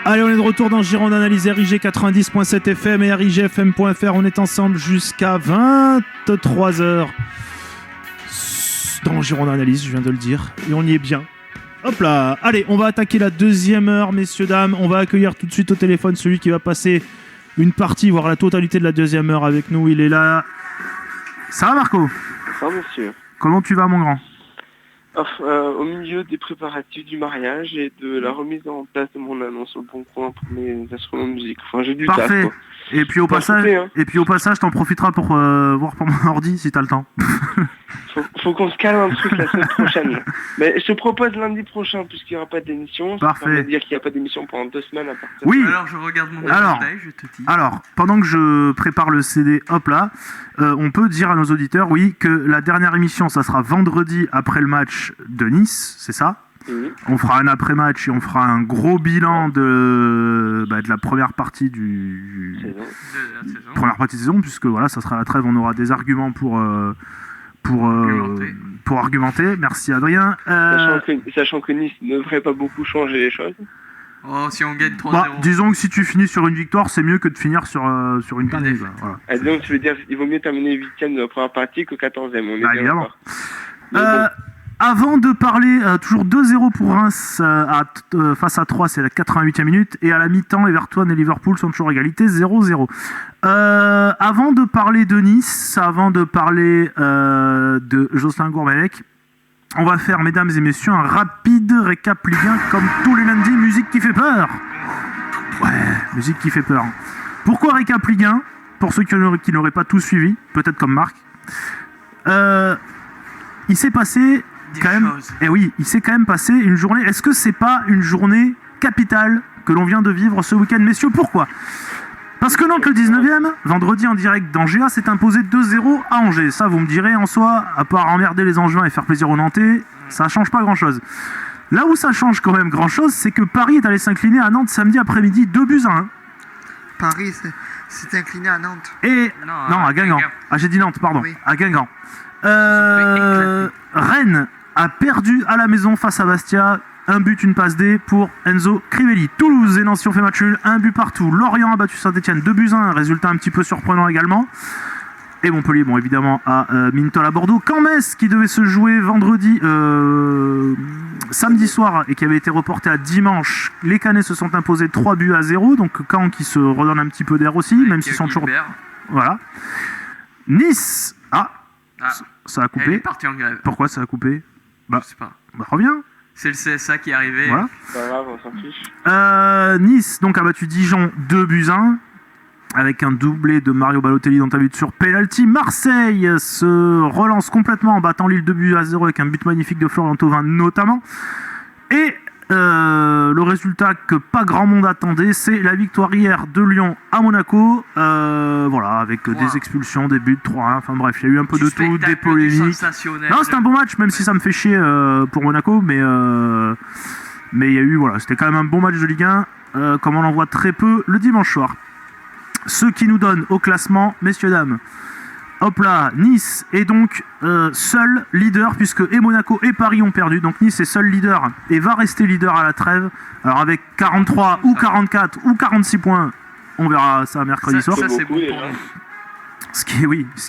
Allez, on est de retour dans Gironde Analyse RIG 90.7 FM et RIGFM.fr. On est ensemble jusqu'à 23h dans Gironde Analyse, je viens de le dire, et on y est bien. Hop là. Allez, on va attaquer la deuxième heure, messieurs, dames. On va accueillir tout de suite au téléphone celui qui va passer une partie, voire la totalité de la deuxième heure avec nous. Il est là. Ça va, Marco? Ça va, monsieur. Comment tu vas, mon grand? Au milieu des préparatifs du mariage et de la remise en place de mon annonce au bon coin pour mes instruments de musique. Enfin, j'ai du taf, parfait. quoi. Et puis au passage, t'en profiteras pour voir pour mon ordi si t'as le temps. Faut qu'on se calme un truc la semaine prochaine. Mais je te propose lundi prochain, puisqu'il n'y aura pas d'émission. Parfait. Ça veut dire qu'il n'y a pas d'émission pendant 2 semaines à partir. Oui. Alors je regarde mon agenda et je te dis. Alors, pendant que je prépare le CD, hop là, on peut dire à nos auditeurs, oui, que la dernière émission, ça sera vendredi après le match de Nice, c'est ça? On fera un après-match et on fera un gros bilan de la première partie première partie de saison, puisque voilà, ça sera la trêve, on aura des arguments pour argumenter. Merci Adrien. Sachant que Nice ne devrait pas beaucoup changer les choses. Oh, si on gagne 3-0. Disons que si tu finis sur une victoire, c'est mieux que de finir sur une tannée. Voilà. Ah, donc tu veux dire qu'il vaut mieux terminer 8ème de la première partie que 14ème. On est bien évidemment. Bon. Avant de parler, toujours 2-0 pour Reims face à 3, c'est la 88e minute. Et à la mi-temps, Everton et Liverpool sont toujours égalité, 0-0. Avant de parler de Nice, avant de parler de Jocelyn Gourvenec, on va faire, mesdames et messieurs, un rapide récap Ligue 1 comme tous les lundis. Musique qui fait peur. Ouais, musique qui fait peur. Pourquoi récap Ligue 1? Pour ceux qui n'auraient pas tout suivi, peut-être comme Marc. Il s'est passé... il s'est quand même passé une journée. Est-ce que c'est pas une journée capitale que l'on vient de vivre ce week-end, messieurs? Pourquoi? Parce que Nantes, le 19e, vendredi en direct d'Angers, s'est imposé 2-0 à Angers. Ça, vous me direz, en soi, à part emmerder les Angevins et faire plaisir aux Nantais, ça change pas grand-chose. Là où ça change quand même grand-chose, c'est que Paris est allé s'incliner à Nantes samedi après-midi, 2-1. Paris s'est incliné à Nantes. Non, à Guingamp. Ah, j'ai dit Nantes, pardon. Oui. À Guingamp. Rennes a perdu à la maison face à Bastia. Un but, une passe D pour Enzo Crivelli. Toulouse et Nancy ont fait match nul, un but partout. Lorient a battu Saint-Etienne 2-1, un résultat un petit peu surprenant également. Et Montpellier, bon évidemment, à Mintol à Bordeaux. Caen Metz, qui devait se jouer samedi soir et qui avait été reporté à dimanche. Les Canets se sont imposés 3-0. Donc Caen qui se redonne un petit peu d'air aussi, même s'ils sont toujours... Voilà. Nice. Ça a coupé. Elle est partie en grève. Pourquoi ça a coupé? Je sais pas. Reviens. C'est le CSA qui est arrivé. Voilà. Pas grave, on s'en fiche. Nice donc a battu Dijon 2-1 avec un doublé de Mario Balotelli dans ta but sur penalty. Marseille se relance complètement en battant Lille 2-0 avec un but magnifique de Florian Thauvin notamment. Et le résultat que pas grand monde attendait, c'est la victoire hier de Lyon à Monaco. Avec des expulsions, des buts, 3-1. Enfin bref, il y a eu un peu de tout, des polémiques. Non, c'était un bon match, même si ça me fait chier pour Monaco, mais il y a eu, c'était quand même un bon match de Ligue 1, comme on en voit très peu le dimanche soir. Ce qui nous donne au classement, messieurs, dames. Hop là, Nice est donc seul leader puisque et Monaco et Paris ont perdu. Donc Nice est seul leader et va rester leader à la trêve. Alors avec 43 ou 44 ou 46 points, on verra ça mercredi soir. Ça c'est beaucoup, ce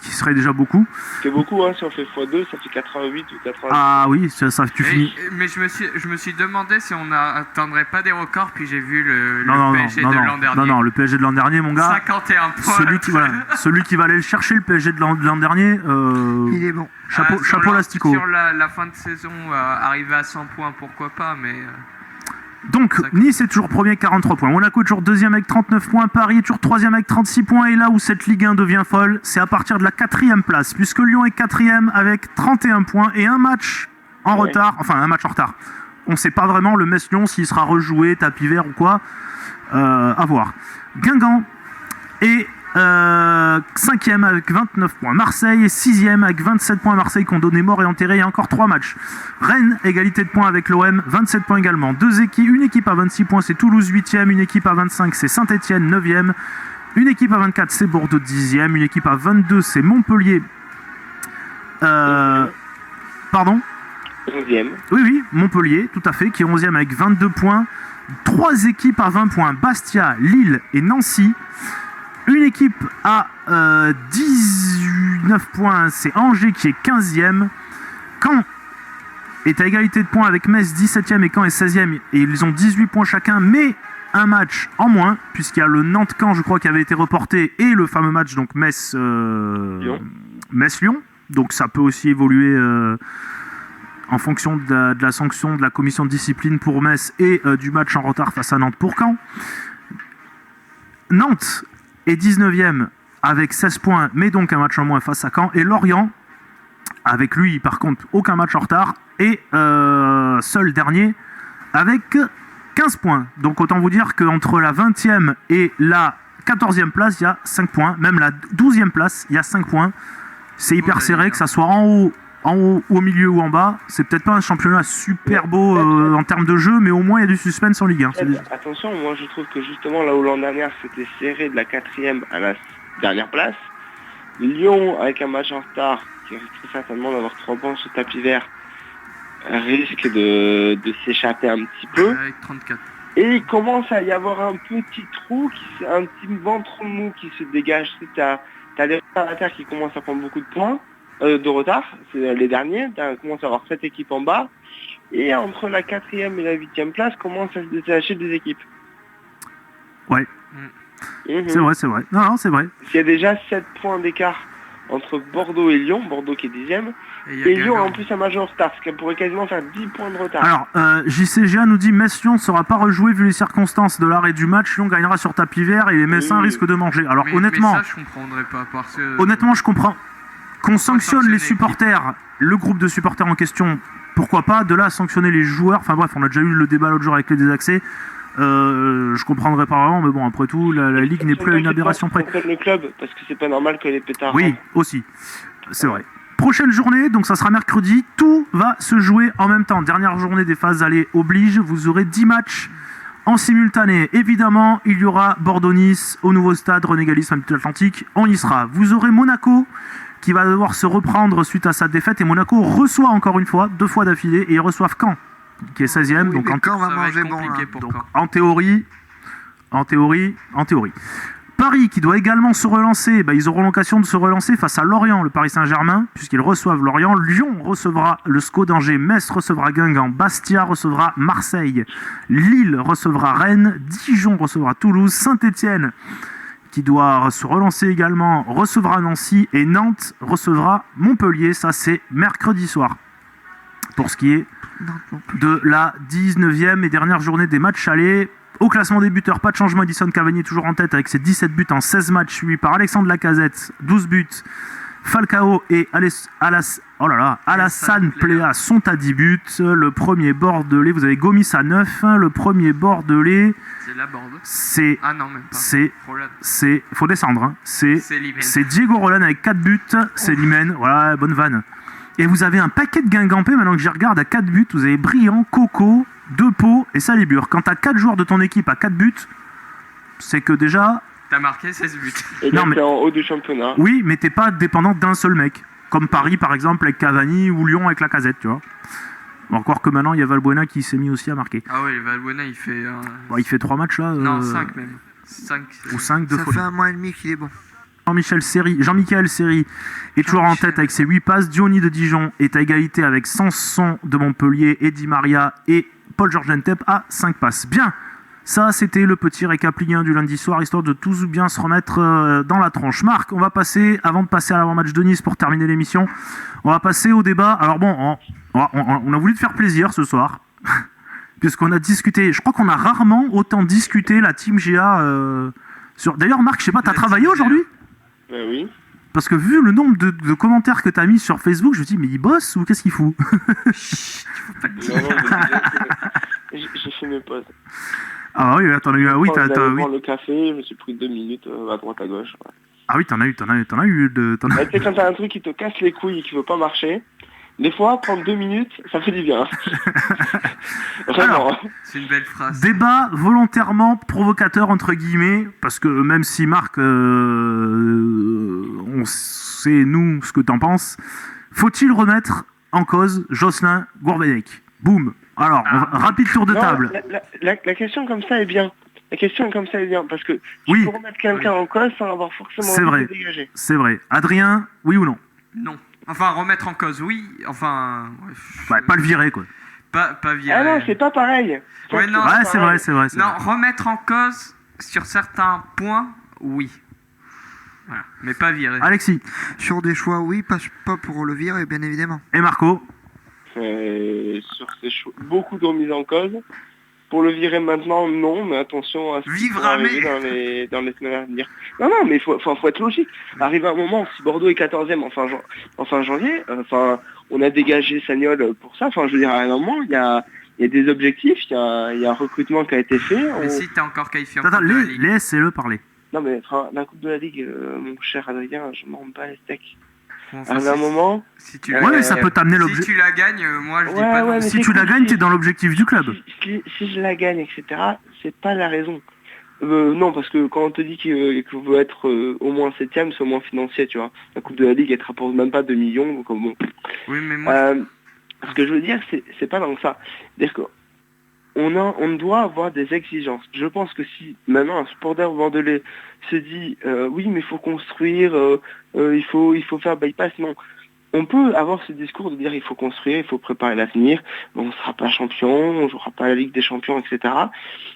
qui serait déjà beaucoup. C'est beaucoup, si on fait x2, ça fait 88 ou 90. Ah oui, ça tu finis. Mais je me suis demandé si on n'atteindrait pas des records, puis j'ai vu le PSG de l'an dernier. Non, le PSG de l'an dernier, mon gars. 51 points. Celui qui va aller le chercher, le PSG de l'an dernier. Il est bon. Chapeau l'astico. Sur la fin de saison, arriver à 100 points, pourquoi pas, mais... Donc, Nice est toujours premier avec 43 points. Monaco est toujours deuxième avec 39 points. Paris est toujours troisième avec 36 points. Et là où cette Ligue 1 devient folle, c'est à partir de la 4e place. Puisque Lyon est 4e avec 31 points et un match en retard. Enfin, un match en retard. On ne sait pas vraiment le Metz-Lyon s'il sera rejoué, tapis vert ou quoi. À voir. Guingamp est 5e avec 29 points. Marseille est 6e avec 27 points. Marseille qu'on donnait mort et enterré. Il y a encore 3 matchs. Rennes, égalité de points avec l'OM, 27 points également. Une équipe à 26 points, c'est Toulouse 8e. Une équipe à 25, c'est Saint-Etienne 9e. Une équipe à 24, c'est Bordeaux 10e. Une équipe à 22, c'est Montpellier. Pardon? 11e. Oui, Montpellier, tout à fait, qui est 11e avec 22 points. 3 équipes à 20 points, Bastia, Lille et Nancy. Une équipe à 19 points, c'est Angers qui est 15e. Caen est à égalité de points avec Metz 17e et Caen est 16e. Et ils ont 18 points chacun, mais un match en moins, puisqu'il y a le Nantes-Caen, je crois, qui avait été reporté, et le fameux match donc Metz-Lyon. Donc ça peut aussi évoluer en fonction de la sanction de la commission de discipline pour Metz et du match en retard face à Nantes pour Caen. Nantes est 19e avec 16 points, mais donc un match en moins face à Caen. Et Lorient, avec lui par contre aucun match en retard, et seul dernier avec 15 points. Donc autant vous dire qu'entre la 20e et la 14e place, il y a 5 points. Même la 12e place, il y a 5 points. C'est hyper serré, que ça soit en haut, au milieu ou en bas. C'est peut-être pas un championnat super beau en termes de jeu, mais au moins il y a du suspense en Ligue 1. Attention, moi je trouve que justement là où l'an dernier c'était serré de la 4e à la dernière place, Lyon avec un match en retard qui risque certainement d'avoir 3 points sur tapis vert risque de s'échapper un petit peu. Avec 34. Et il commence à y avoir un petit trou, un petit ventre mou qui se dégage. T'as les retardataires qui commencent à prendre beaucoup de points, de retard, c'est les derniers, tu commences à avoir 7 équipes en bas, et entre la 4e et la 8e place, commence à se détacher des équipes. Ouais, c'est vrai. Non, c'est vrai. Il y a déjà 7 points d'écart entre Bordeaux et Lyon, Bordeaux qui est 10e, et Lyon en plus un majeur en retard, ce qui pourrait quasiment faire 10 points de retard. Alors, JCGA nous dit Metz-Lyon ne sera pas rejoué vu les circonstances de l'arrêt du match. Lyon gagnera sur tapis vert et les Messins risquent de manger. Alors honnêtement, mais ça, je comprendrais pas parce que... honnêtement, je comprends. Qu'on sanctionne les supporters, le groupe de supporters en question, pourquoi pas. De là à sanctionner les joueurs, enfin bref, on a déjà eu le débat l'autre jour avec les désaxés. Je comprendrais pas vraiment, mais bon, après tout, la Ligue n'est plus à une aberration près. Le club, parce que c'est pas normal que les pétards... Oui, aussi, c'est vrai. Prochaine journée, donc ça sera mercredi, tout va se jouer en même temps. Dernière journée des phases aller oblige, vous aurez 10 matchs en simultané. Évidemment, il y aura Bordeaux-Nice au nouveau stade René Galis, Atlantique, on y sera. Vous aurez Monaco qui va devoir se reprendre suite à sa défaite, et Monaco reçoit encore une fois, 2 fois d'affilée, et ils reçoivent Caen, qui est 16e. Oui, donc Caen va manger bon. Donc, en théorie. Paris qui doit également se relancer, ils auront l'occasion de se relancer face à Lorient, le Paris Saint-Germain, puisqu'ils reçoivent Lorient. Lyon recevra le SCO d'Angers, Metz recevra Guingamp, Bastia recevra Marseille, Lille recevra Rennes, Dijon recevra Toulouse, Saint-Etienne qui doit se relancer également recevra Nancy, et Nantes recevra Montpellier. Ça c'est mercredi soir. Pour ce qui est de la 19e et dernière journée des matchs allés. Au classement des buteurs, pas de changement. Edison Cavani est toujours en tête avec ses 17 buts en 16 matchs, suivi par Alexandre Lacazette, 12 buts. Falcao et Alassane Plea sont à 10 buts. Le premier bordelais, vous avez Gomis à 9. Le premier bordelais... C'est la Borde. C'est... Ah non, même pas. C'est... Faut descendre. Hein. C'est Diego Roland avec 4 buts. C'est Limène. Voilà, bonne vanne. Et vous avez un paquet de Guingampais, maintenant que j'y regarde, à 4 buts. Vous avez Briand, Coco, Depau et Salibur. Quand t'as 4 joueurs de ton équipe à 4 buts, c'est que déjà... T'as marqué 16 buts. Et donc t'es en haut du championnat. Oui, mais t'es pas dépendant d'un seul mec. Comme Paris, par exemple, avec Cavani, ou Lyon avec Lacazette, tu vois. Encore que maintenant, il y a Valbuena qui s'est mis aussi à marquer. Ah oui, Valbuena, il fait... il fait 3 matchs, là. Non, 5 même. 5. Ou 5 de Ça folie. fait 1 mois et demi qu'il est bon. Jean-Michel Seri est toujours en tête avec ses 8 passes. Diony de Dijon est à égalité avec Sanson de Montpellier, Di Maria et Paul-Georges Ntep à 5 passes. Bien, ça c'était le petit récap Ligue 1 du lundi soir, histoire de tous bien se remettre dans la tronche. Marc, on va passer, avant de passer à l'avant-match de Nice pour terminer l'émission, on va passer au débat. Alors bon, on a voulu te faire plaisir ce soir, puisqu'on a discuté, je crois qu'on a rarement autant discuté la Team GA sur... D'ailleurs Marc, je sais pas, t'as travaillé aujourd'hui ? Oui. Parce que vu le nombre de commentaires que t'as mis sur Facebook, je me dis, mais il bosse ou qu'est-ce qu'il fout? J'ai fait mes pauses. Ah oui, t'en as eu... Oui, prendre le café, je me suis pris 2 minutes à droite à gauche. Ouais. Ah oui, t'en as eu de... Tu sais, quand t'as un truc qui te casse les couilles et qui veut pas marcher, des fois, prendre 2 minutes, ça fait du bien. Vraiment. Alors, c'est une belle phrase. Débat volontairement provocateur, entre guillemets, parce que même si Marc, on sait, nous, ce que t'en penses, faut-il remettre en cause Jocelyn Gourvenec? Boum. Alors, rapide tour de Non, table. La question comme ça est bien. La question comme ça est bien, parce que tu peux remettre quelqu'un en cause sans avoir forcément envie de se dégager. C'est vrai. Adrien, oui ou non? Non. Enfin, remettre en cause, oui. Enfin... Pas le virer, quoi. Pas virer. Ah non, c'est pas pareil. Ouais, c'est vrai. Non, remettre en cause sur certains points, oui. Voilà. Mais pas virer. Alexis. Sur des choix, oui, pas pour le virer, bien évidemment. Et Marco? Sur ces choix, beaucoup de remises en cause. Pour le virer maintenant, non, mais attention à ce qui va arriver dans les semaines à venir. Non, mais il faut être logique. Arrive un moment, si Bordeaux est 14e en fin janvier, on a dégagé Sagnol pour ça. Enfin, je veux dire, à un moment, il y a des objectifs, il y a un recrutement qui a été fait. Mais si t'es encore qualifié en Attends, Coupe de la Ligue. laissez-le parler. Non, mais la Coupe de la Ligue, mon cher Adrien, je m'en bats les steaks. Enfin, à un moment... Si tu mais ça peut t'amener l'objectif. Si tu la gagnes, moi je dis pas non. Si tu la gagnes, t'es dans l'objectif du club. Si je la gagne, etc., c'est pas la raison. Non, parce que quand on te dit qu'on veut être au moins 7ème, c'est au moins financier, tu vois. La Coupe de la Ligue, elle te rapporte même pas 2 millions, donc bon. Oui, mais moi... Ce que je veux dire, c'est pas dans ça. C'est-à-dire on doit avoir des exigences. Je pense que si maintenant un supporter bordelais se dit oui mais il faut construire, il faut faire bypass, non. On peut avoir ce discours de dire il faut construire, il faut préparer l'avenir, on ne sera pas champion, on ne jouera pas la Ligue des Champions, etc.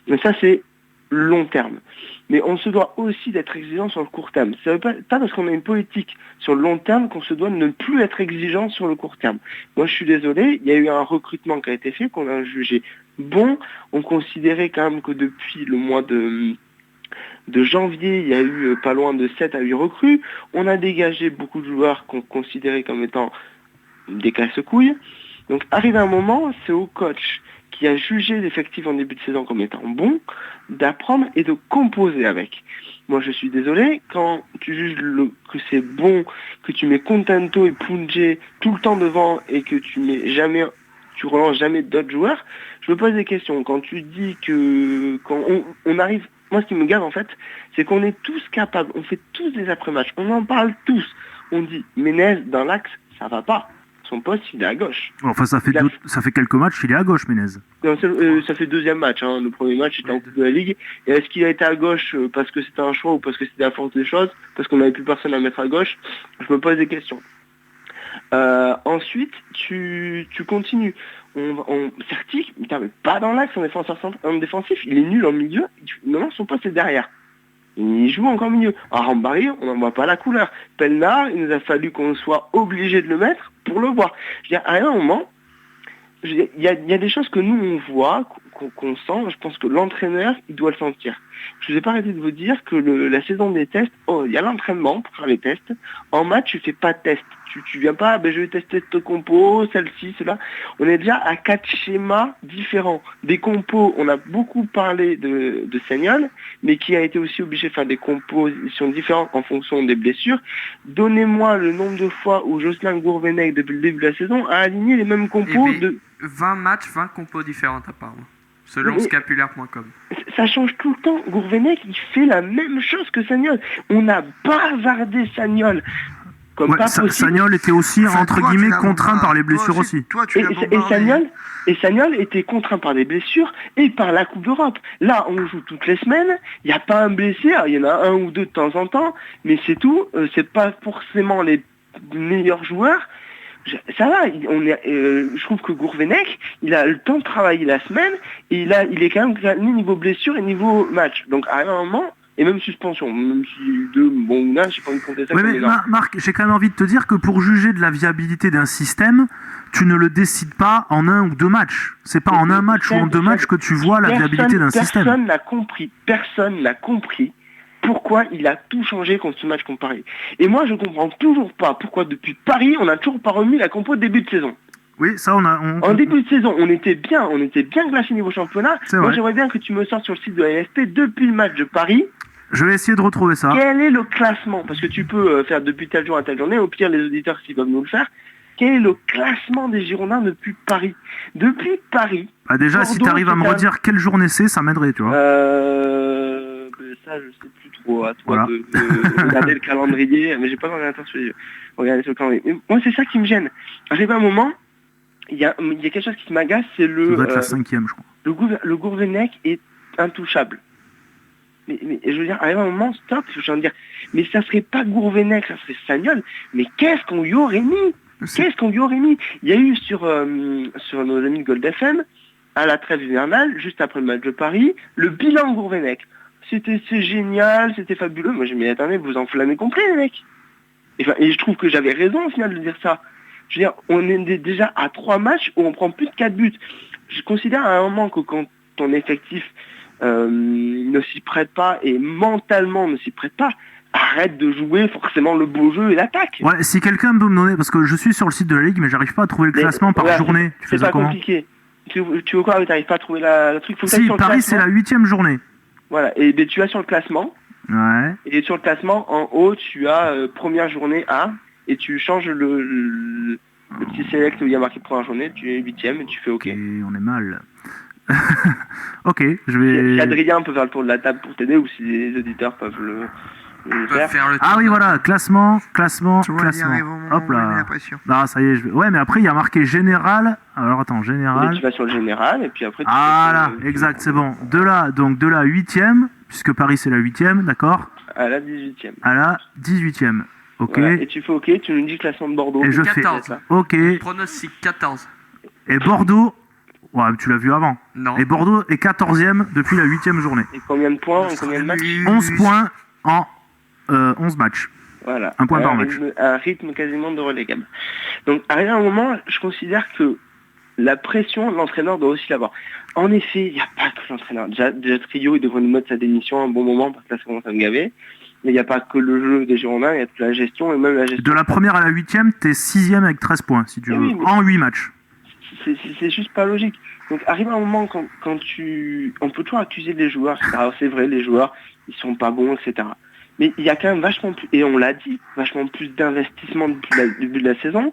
Mais ça c'est long terme. Mais on se doit aussi d'être exigeant sur le court terme. Ça veut pas parce qu'on a une politique sur le long terme qu'on se doit de ne plus être exigeant sur le court terme. Moi je suis désolé, il y a eu un recrutement qui a été fait, qu'on a jugé bon. On considérait quand même que depuis le mois de janvier, il y a eu pas loin de 7 à 8 recrues. On a dégagé beaucoup de joueurs qu'on considérait comme étant des casse-couilles. Donc arrive un moment, c'est au coach qui a jugé l'effectif en début de saison comme étant bon, d'apprendre et de composer avec. Moi je suis désolé, quand tu juges que c'est bon, que tu mets Contento et Punje tout le temps devant et que tu relances jamais d'autres joueurs, je me pose des questions. Quand tu dis que quand on arrive, moi ce qui me gave en fait, c'est qu'on est tous capables, on fait tous des après-matchs, on en parle tous. On dit Ménez dans l'axe, ça va pas. Son poste, il est à gauche. Enfin, ça fait quelques matchs, il est à gauche, Ménez. Ça fait deuxième match. Hein. Le premier match était en Coupe de la Ligue. Et est-ce qu'il a été à gauche parce que c'était un choix ou parce que c'était la force des choses, parce qu'on n'avait plus personne à mettre à gauche? Je me pose des questions. Ensuite, tu continues. Certic, mais pas dans l'axe en défensif. Il est nul en milieu. Non, son poste est derrière. Il joue encore mieux. À Rambari, on n'en voit pas la couleur. Pelnard, il nous a fallu qu'on soit obligé de le mettre pour le voir. Je veux dire, à un moment, il y a des choses que nous on voit, qu'on sent. Je pense que l'entraîneur, il doit le sentir. Je vous ai pas arrêté de vous dire que la saison des tests, il y a l'entraînement pour faire les tests. En match, tu fais pas de test. Tu viens pas, je vais tester cette compo, celle-ci, cela. On est déjà à 4 schémas différents. Des compos, on a beaucoup parlé de Sagnol, mais qui a été aussi obligé de faire des compositions différentes en fonction des blessures. Donnez-moi le nombre de fois où Jocelyn Gourvenec, depuis le début de la saison, a aligné les mêmes compos de 20 matchs, 20 compos différentes apparemment. Selon scapulaire.com. Ça change tout le temps. Gourvenec, il fait la même chose que Sagnol. On a bavardé Sagnol. Sagnol était aussi, entre guillemets, contraint par les blessures aussi. Et Sagnol était contraint par des blessures et par la Coupe d'Europe. Là, on joue toutes les semaines, il n'y a pas un blessé, il y en a un ou deux de temps en temps, mais c'est tout. C'est pas forcément les meilleurs joueurs. Ça va, je trouve que Gourvenec, il a le temps de travailler la semaine et il est quand même gagné niveau blessure et niveau match. Donc à un moment, et même suspension, même si là, j'ai pas envie de compter ça. Oui, mais Marc, j'ai quand même envie de te dire que pour juger de la viabilité d'un système, tu ne le décides pas en 1 ou 2 matchs. C'est pas en un match ou en 2 matchs que tu vois la viabilité d'un système. Personne n'a compris pourquoi il a tout changé contre ce match contre Paris. Et moi, je comprends toujours pas pourquoi depuis Paris, on n'a toujours pas remis la compo de début de saison. Oui, ça En début de saison, on était bien classé niveau championnat. Moi, j'aimerais bien que tu me sortes sur le site de la LFP depuis le match de Paris. Je vais essayer de retrouver ça. Quel est le classement? Parce que tu peux faire depuis tel jour à telle journée, au pire les auditeurs s'ils peuvent nous le faire. Quel est le classement des Girondins depuis Paris? Depuis Paris. Déjà, Bordeaux, si tu arrives à me redire quelle journée c'est, ça m'aiderait, tu vois. Ça, je sais plus trop. À toi de regarder le calendrier, mais j'ai pas l'ordinateur sur les yeux. Regardez sur le calendrier. Mais moi, c'est ça qui me gêne. Arrive un moment, il y a quelque chose qui m'agace, c'est Ça doit être la 5e, je crois. le Gourvenec est intouchable. Mais je veux dire, à un moment, stop, je veux dire, mais ça serait pas Gourvenec, ça serait Sagnol, mais qu'est-ce qu'on y aurait mis? Qu'est-ce qu'on y aurait mis? Il y a eu sur nos amis de Gold FM, à la trêve hivernale, juste après le match de Paris, le bilan Gourvenec. C'est génial, c'était fabuleux. Moi j'ai mis, attendez, vous enflammez complet les mecs. Et je trouve que j'avais raison au final de dire ça. Je veux dire, on est déjà à 3 matchs où on prend plus de 4 buts. Je considère à un moment que quand ton effectif ne s'y prête pas et mentalement ne s'y prête pas, arrête de jouer forcément le beau jeu et l'attaque. Ouais, si quelqu'un peut me donner, parce que je suis sur le site de la Ligue, mais j'arrive pas à trouver le classement par journée. Tu fais c'est ça pas comment? compliqué. Tu veux quoi? T'arrives pas à trouver le truc? Faut que Si, sur le Paris c'est classement. la 8e journée. Voilà, et ben, tu as sur le classement. Ouais. Et sur le classement, en haut, tu as première journée A, et tu changes le petit select où il y a marqué première journée, tu es 8e et tu fais OK. Ok, on est mal. Ok, je Si vais... Adrien peut faire le tour de la table pour t'aider, ou si les auditeurs peuvent le On peut faire. faire le Ah tour oui, de- voilà, classement. Tu vois, il arrive au moment Hop où il met la là. pression. Ah, ça y est, je vais... Ouais, mais après, il y a marqué général. Alors, attends, Et général. tu vas sur le général, et puis après... tu Ah là, fais, exact, c'est bon. De là, donc de la 8e, puisque Paris c'est la 8e, d'accord, à la 18e. à la 18e. Ok. Voilà. Et tu fais OK, tu nous dis le classement de Bordeaux. Et je fais 14. OK. Pronostic 14. Et Bordeaux, ouais, tu l'as vu avant. Non. Et Bordeaux est 14e depuis la 8e journée. Et combien de points en combien de matchs? 11 points en 11 matchs. Voilà. Un point par match. Un rythme quasiment de relégable. Donc, à un moment, je considère que la pression, l'entraîneur doit aussi l'avoir. En effet, il n'y a pas que l'entraîneur. Déjà Trio, il devrait nous mettre sa démission à un bon moment, parce que là, ça commence à me gaver. Mais il n'y a pas que le jeu des Girondins, il y a toute la gestion, et même la gestion... De la première à la 8e, t'es 6e avec 13 points, si tu Eh veux, oui, mais- en 8 matchs. C'est juste pas logique. Donc arrive un moment quand tu... On peut toujours accuser les joueurs, etc. Alors, c'est vrai, les joueurs, ils sont pas bons, etc. Mais il y a quand même vachement plus, et on l'a dit, vachement plus d'investissement depuis le début de la saison.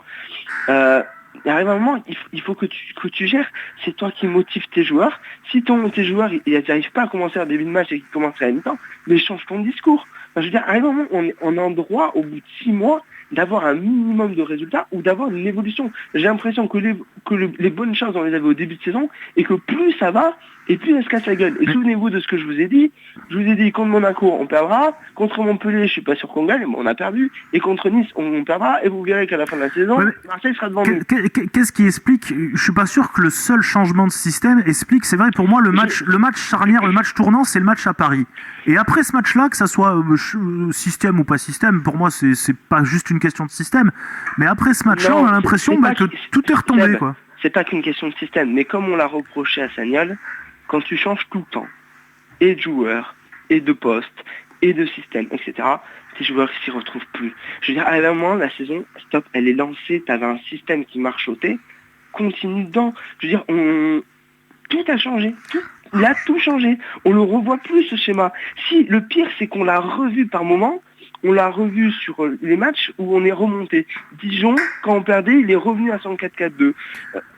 Il arrive un moment, il faut que tu gères. C'est toi qui motives tes joueurs. Si tes joueurs, ils n'arrivent pas à commencer un début de match et qu'ils commencent à la mi-temps, mais change ton discours. Enfin, je veux dire, arrive un moment, on a un droit, au bout de 6 mois, d'avoir un minimum de résultats ou d'avoir une évolution. J'ai l'impression que les bonnes choses, on les avait au début de saison, et que plus ça va, et plus elle se casse la gueule. Et souvenez-vous de ce que je vous ai dit. Je vous ai dit, contre Monaco, on perdra. Contre Montpellier, je suis pas sûr qu'on gagne, mais on a perdu. Et contre Nice, on perdra. Et vous verrez qu'à la fin de la saison, Ouais, Marseille sera devant nous. Qu'est-ce qui explique? Je suis pas sûr que le seul changement de système explique. C'est vrai pour moi le match charnière, le match tournant, c'est le match à Paris. Et après ce match-là, que ça soit système ou pas système, pour moi c'est pas juste une question de système. Mais après ce match-là, Non, on a l'impression c'est pas que que- tout est retombé, Seb, quoi. C'est pas qu'une question de système, mais comme on l'a reproché à Sagnol, quand tu changes tout le temps, et de joueurs, et de postes, et de système, etc., tes joueurs s'y retrouvent plus. Je veux dire, à un moment, la saison, stop, elle est lancée, t'avais un système qui marchotait, continue dedans. Je veux dire, tout a changé, il a tout changé. On le revoit plus, ce schéma. Si, le pire, c'est qu'on l'a revu par moment. On l'a revu sur les matchs où on est remonté. Dijon, quand on perdait, il est revenu à son 4-4-2.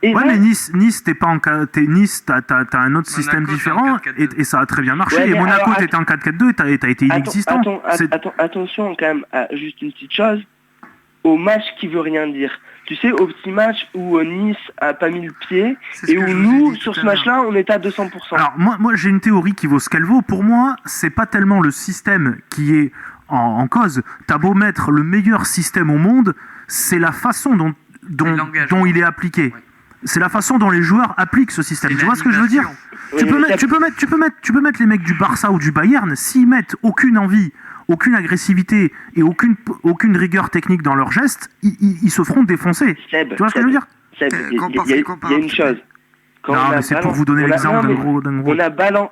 Et Ouais, là, mais Nice, t'es pas en Nice, t'as un autre système t'es en différent 4-4-2. et ça a très bien marché. Ouais, et mais Monaco, alors, t'étais en 4-4-2 et t'as été inexistant. attention quand même à juste une petite chose. Au match qui veut rien dire. Tu sais, au petit match où Nice a pas mis le pied C'est ce et que où je vous ai nous, dit sur tout ce à l'heure. match-là, on était à 200%. Alors moi j'ai une théorie qui vaut ce qu'elle vaut. Pour moi, c'est pas tellement le système qui est en cause. T'as beau mettre le meilleur système au monde, c'est la façon dont l'engagement. il est appliqué. Ouais. C'est la façon dont les joueurs appliquent ce système. C'est Tu vois ce que je veux dire? l'animation. Oui, mais Tu peux mettre les mecs du Barça ou du Bayern, s'ils mettent aucune envie, aucune agressivité et aucune rigueur technique dans leurs gestes, ils se feront défoncer. Seb, Tu vois ce que je veux dire? Seb, il y a une chose. Quand Non, on a mais c'est pour balancé- vous donner on a- l'exemple non, d'un mais gros. On a balancé.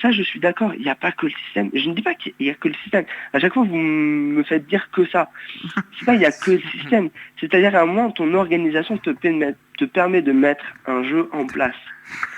Ça, je suis d'accord. Il n'y a pas que le système. Je ne dis pas qu'il y a que le système. À chaque fois, vous me faites dire que ça. C'est pas il y a que le système. C'est-à-dire à un moment, ton organisation te permet de mettre un jeu en place.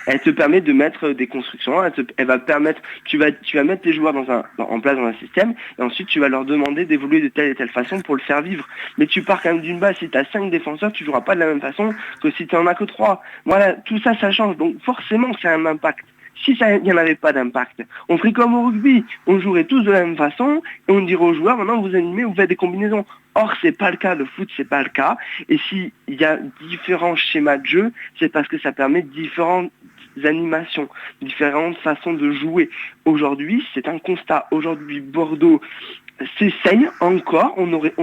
Elle te permet de mettre des constructions. Elle va permettre. Tu vas mettre tes joueurs en place dans un système, et ensuite tu vas leur demander d'évoluer de telle et telle façon pour le faire vivre. Mais tu pars quand même d'une base. Si tu as 5 défenseurs, tu joueras pas de la même façon que si tu en as que 3. Voilà, tout ça, ça change. Donc forcément, ça a un impact. Si il n'y en avait pas d'impact, on ferait comme au rugby, on jouerait tous de la même façon et on dirait aux joueurs maintenant vous animez, vous faites des combinaisons. Or c'est pas le cas, le foot c'est pas le cas. Et s'il y a différents schémas de jeu, c'est parce que ça permet différentes animations, différentes façons de jouer. Aujourd'hui, c'est un constat. Aujourd'hui, Bordeaux s'essaye encore,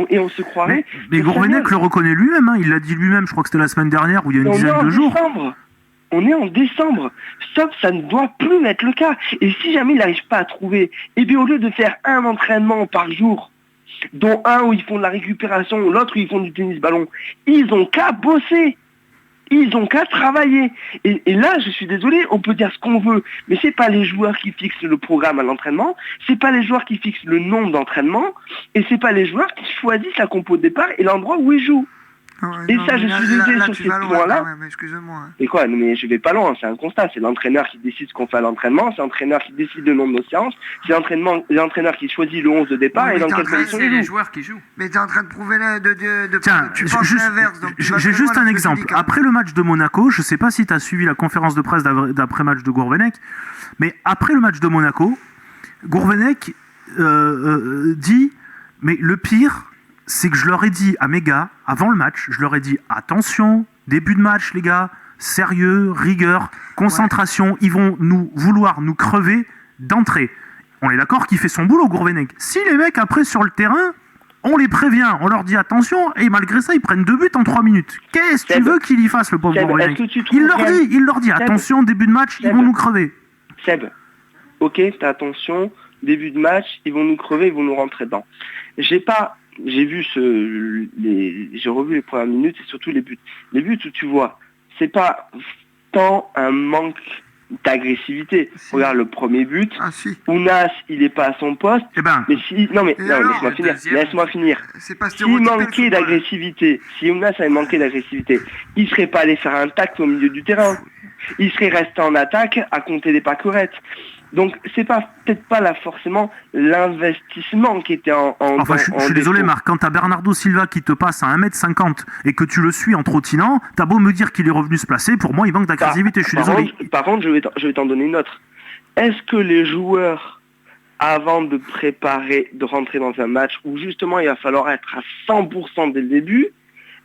et on se croirait... Mais Gourvenec le reconnaît lui-même, hein, il l'a dit lui-même, je crois que c'était la semaine dernière, où il y a une dizaine de jours. On est en décembre, sauf ça ne doit plus être le cas. Et si jamais il n'arrive pas à trouver, eh bien au lieu de faire un entraînement par jour, dont un où ils font de la récupération, l'autre où ils font du tennis-ballon, ils ont qu'à bosser. Ils ont qu'à travailler. Et là, je suis désolé, on peut dire ce qu'on veut, mais c'est pas les joueurs qui fixent le programme à l'entraînement, c'est pas les joueurs qui fixent le nombre d'entraînements, et c'est pas les joueurs qui choisissent la compo de départ et l'endroit où ils jouent. Et ça, je suis désolé sur ces points-là. Excusez-moi. Et quoi, non, mais je vais pas loin, c'est un constat. C'est l'entraîneur qui décide ce qu'on fait à l'entraînement, c'est l'entraîneur qui décide le nombre de séances, c'est l'entraîneur qui choisit le 11 de départ et dans quelle position il joue. C'est les joueurs qui jouent. Mais t'es en train de prouver Tiens, tu penses l'inverse. J'ai juste un exemple. Après le match de Monaco, je sais pas si tu as suivi la conférence de presse d'après-match de Gourvenec, mais après le match de Monaco, Gourvenec dit « Mais le pire, c'est que je leur ai dit à mes gars, avant le match, je leur ai dit attention, début de match les gars, sérieux, rigueur, concentration, ils vont vouloir nous crever d'entrée. » On est d'accord qu'il fait son boulot, Gourvenec. Si les mecs après sur le terrain, on les prévient, on leur dit attention, et malgré ça ils prennent 2 buts en 3 minutes. Qu'est-ce que tu veux qu'il y fasse le pauvre Gourvenec? Il leur dit attention, début de match, ils vont nous crever. Seb, ok, t'as attention, début de match, ils vont nous crever, ils vont nous rentrer dedans. J'ai revu les premières minutes et surtout les buts. Les buts où tu vois, c'est pas tant un manque d'agressivité. Si. Regarde le premier but. Ah, si. Ounas, il est pas à son poste. Eh ben. Mais si, non, laisse-moi finir. S'il manquait d'agressivité, si Ounas avait manqué d'agressivité, il serait pas allé faire un tacle au milieu du terrain. Il serait resté en attaque à compter des pâquerettes. Donc c'est peut-être pas là forcément l'investissement qui était Enfin, je suis désolé Marc, quand t'as Bernardo Silva qui te passe à 1m50 et que tu le suis en trottinant, t'as beau me dire qu'il est revenu se placer, pour moi il manque d'agressivité, je suis désolé. Par contre, je vais t'en donner une autre. Est-ce que les joueurs, avant de rentrer dans un match où justement il va falloir être à 100% dès le début,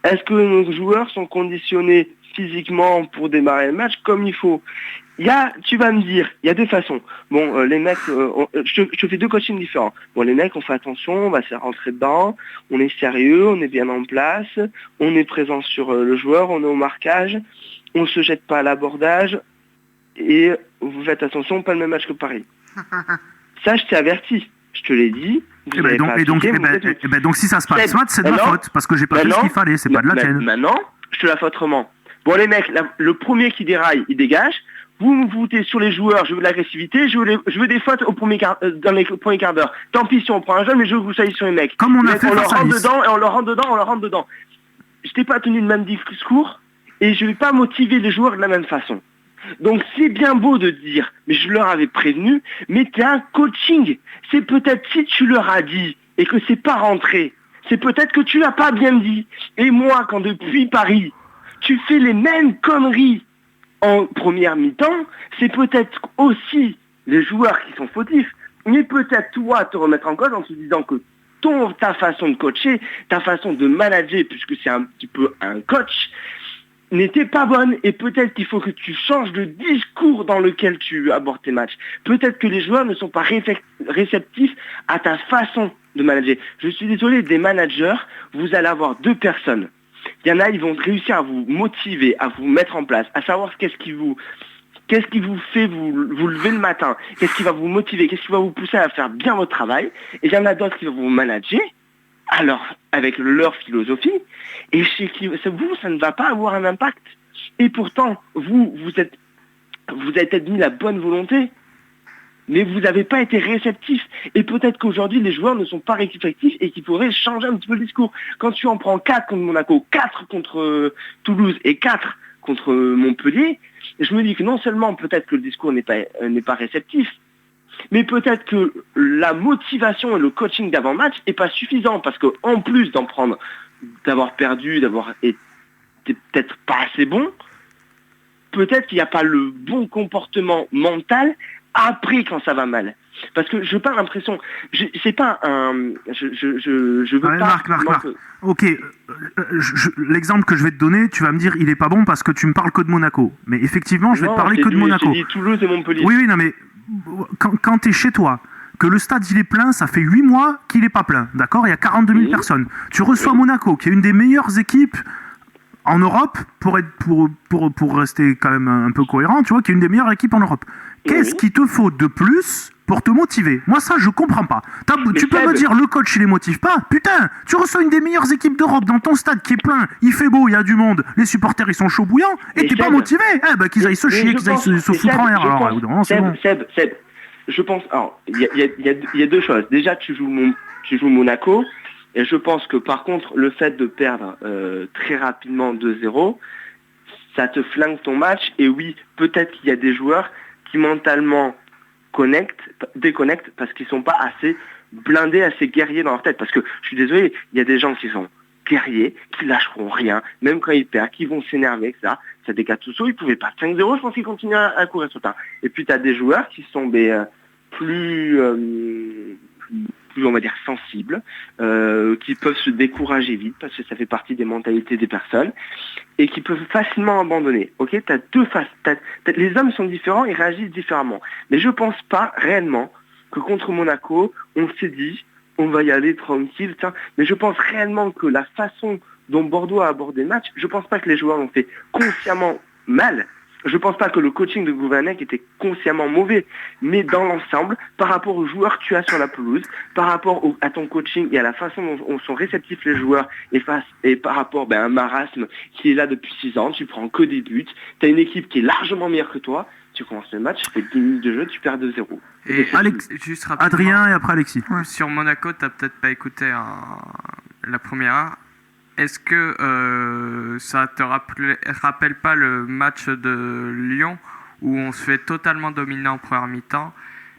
est-ce que nos joueurs sont conditionnés physiquement pour démarrer le match comme il faut? Tu vas me dire, il y a deux façons. Bon, les mecs, je te fais deux coachings différents. Bon, les mecs, on fait attention, on va se rentrer dedans, on est sérieux, on est bien en place, on est présent sur le joueur, on est au marquage, on se jette pas à l'abordage, et vous faites attention, pas le même match que Paris. Ça, je t'ai averti, je te l'ai dit. Donc si ça se passe smart, c'est de ma faute, parce que j'ai pas fait ce qu'il fallait, c'est pas de la tienne. Maintenant, je te la fais autrement. Bon, les mecs, le premier qui déraille, il dégage. Vous me foutez sur les joueurs, je veux de l'agressivité, je veux des fautes dans les premiers quarts d'heure. Tant pis si on prend un jeune, mais je veux que vous soyez sur les mecs. Comme on a fait face à Nice. On leur rentre dedans. Je t'ai pas tenu le même discours et je vais pas motiver les joueurs de la même façon. Donc c'est bien beau de dire, mais je leur avais prévenu, mais t'es un coaching. C'est peut-être si tu leur as dit et que c'est pas rentré, c'est peut-être que tu l'as pas bien dit. Et moi, quand depuis Paris, tu fais les mêmes conneries en première mi-temps, c'est peut-être aussi les joueurs qui sont fautifs, mais peut-être toi te remettre en cause en te disant que ta façon de coacher, ta façon de manager, puisque c'est un petit peu un coach, n'était pas bonne, et peut-être qu'il faut que tu changes de discours dans lequel tu abordes tes matchs. Peut-être que les joueurs ne sont pas réceptifs à ta façon de manager. Je suis désolé, des managers, vous allez avoir deux personnes. Il y en a, ils vont réussir à vous motiver, à vous mettre en place, à savoir qu'est-ce qui vous fait vous lever le matin, qu'est-ce qui va vous motiver, qu'est-ce qui va vous pousser à faire bien votre travail. Et il y en a d'autres qui vont vous manager, alors avec leur philosophie, et chez qui vous, ça ne va pas avoir un impact. Et pourtant, vous avez peut-être mis la bonne volonté, mais vous n'avez pas été réceptif. Et peut-être qu'aujourd'hui, les joueurs ne sont pas réceptifs et qu'il faudrait changer un petit peu le discours. Quand tu en prends 4 contre Monaco, 4 contre Toulouse et 4 contre Montpellier, je me dis que non seulement peut-être que le discours n'est pas réceptif, mais peut-être que la motivation et le coaching d'avant-match n'est pas suffisant, parce qu'en plus d'avoir perdu, d'avoir été peut-être pas assez bon, peut-être qu'il n'y a pas le bon comportement mental après quand ça va mal. Parce que je n'ai pas l'impression, c'est pas un, je veux Ouais, pas. Marc. Ok, l'exemple que je vais te donner, tu vas me dire il est pas bon parce que tu me parles que de Monaco. Mais effectivement, je vais te parler que de Monaco. J'ai dit Toulouse et Montpellier. Oui, non, mais quand tu es chez toi, que le stade il est plein, ça fait 8 mois qu'il est pas plein, d'accord? Il y a 42 000 personnes. Tu reçois Monaco, qui est une des meilleures équipes en Europe, pour rester quand même un peu cohérent, tu vois, qui est une des meilleures équipes en Europe. Qu'est-ce qu'il te faut de plus pour te motiver? Moi, ça, je comprends pas. Tu peux me dire le coach, il les motive pas? Putain, tu reçois une des meilleures équipes d'Europe dans ton stade qui est plein, il fait beau, il y a du monde, les supporters, ils sont chauds bouillants, et t'es pas motivé? Eh ben, qu'ils aillent se chier, qu'ils aillent se foutre en l'air. Alors, évidemment, c'est bon. Seb, je pense... Alors, il y a deux choses. Déjà, tu joues Monaco, et je pense que, par contre, le fait de perdre très rapidement 2-0, ça te flingue ton match, et oui, peut-être qu'il y a des joueurs qui mentalement déconnectent parce qu'ils sont pas assez blindés, assez guerriers dans leur tête. Parce que, je suis désolé, il y a des gens qui sont guerriers, qui lâcheront rien, même quand ils perdent, qui vont s'énerver, etc. Ça des Gattuso, ils pouvaient pas 5-0, je pense qu'ils continuent à courir sur le terrain. Et puis tu as des joueurs qui sont plus, on va dire, sensibles, qui peuvent se décourager vite, parce que ça fait partie des mentalités des personnes, et qui peuvent facilement abandonner. Ok, t'as deux faces. Les hommes sont différents, ils réagissent différemment. Mais je pense pas réellement que contre Monaco, on s'est dit, on va y aller tranquille, tiens. Mais je pense réellement que la façon dont Bordeaux a abordé le match, je pense pas que les joueurs l'ont fait consciemment mal. Je pense pas que le coaching de Gourvenec était consciemment mauvais, mais dans l'ensemble, par rapport aux joueurs que tu as sur la pelouse, par rapport à ton coaching et à la façon dont sont réceptifs les joueurs, et par rapport à un marasme qui est là depuis 6 ans, tu prends que des buts, tu as une équipe qui est largement meilleure que toi, tu commences le match, tu fais 10 minutes de jeu, tu perds 2-0. Et juste rapidement, Adrien et après Alexis. sur Monaco, tu n'as peut-être pas écouté la première heure. Est-ce que ça te rappelle pas le match de Lyon où on se fait totalement dominer en première mi-temps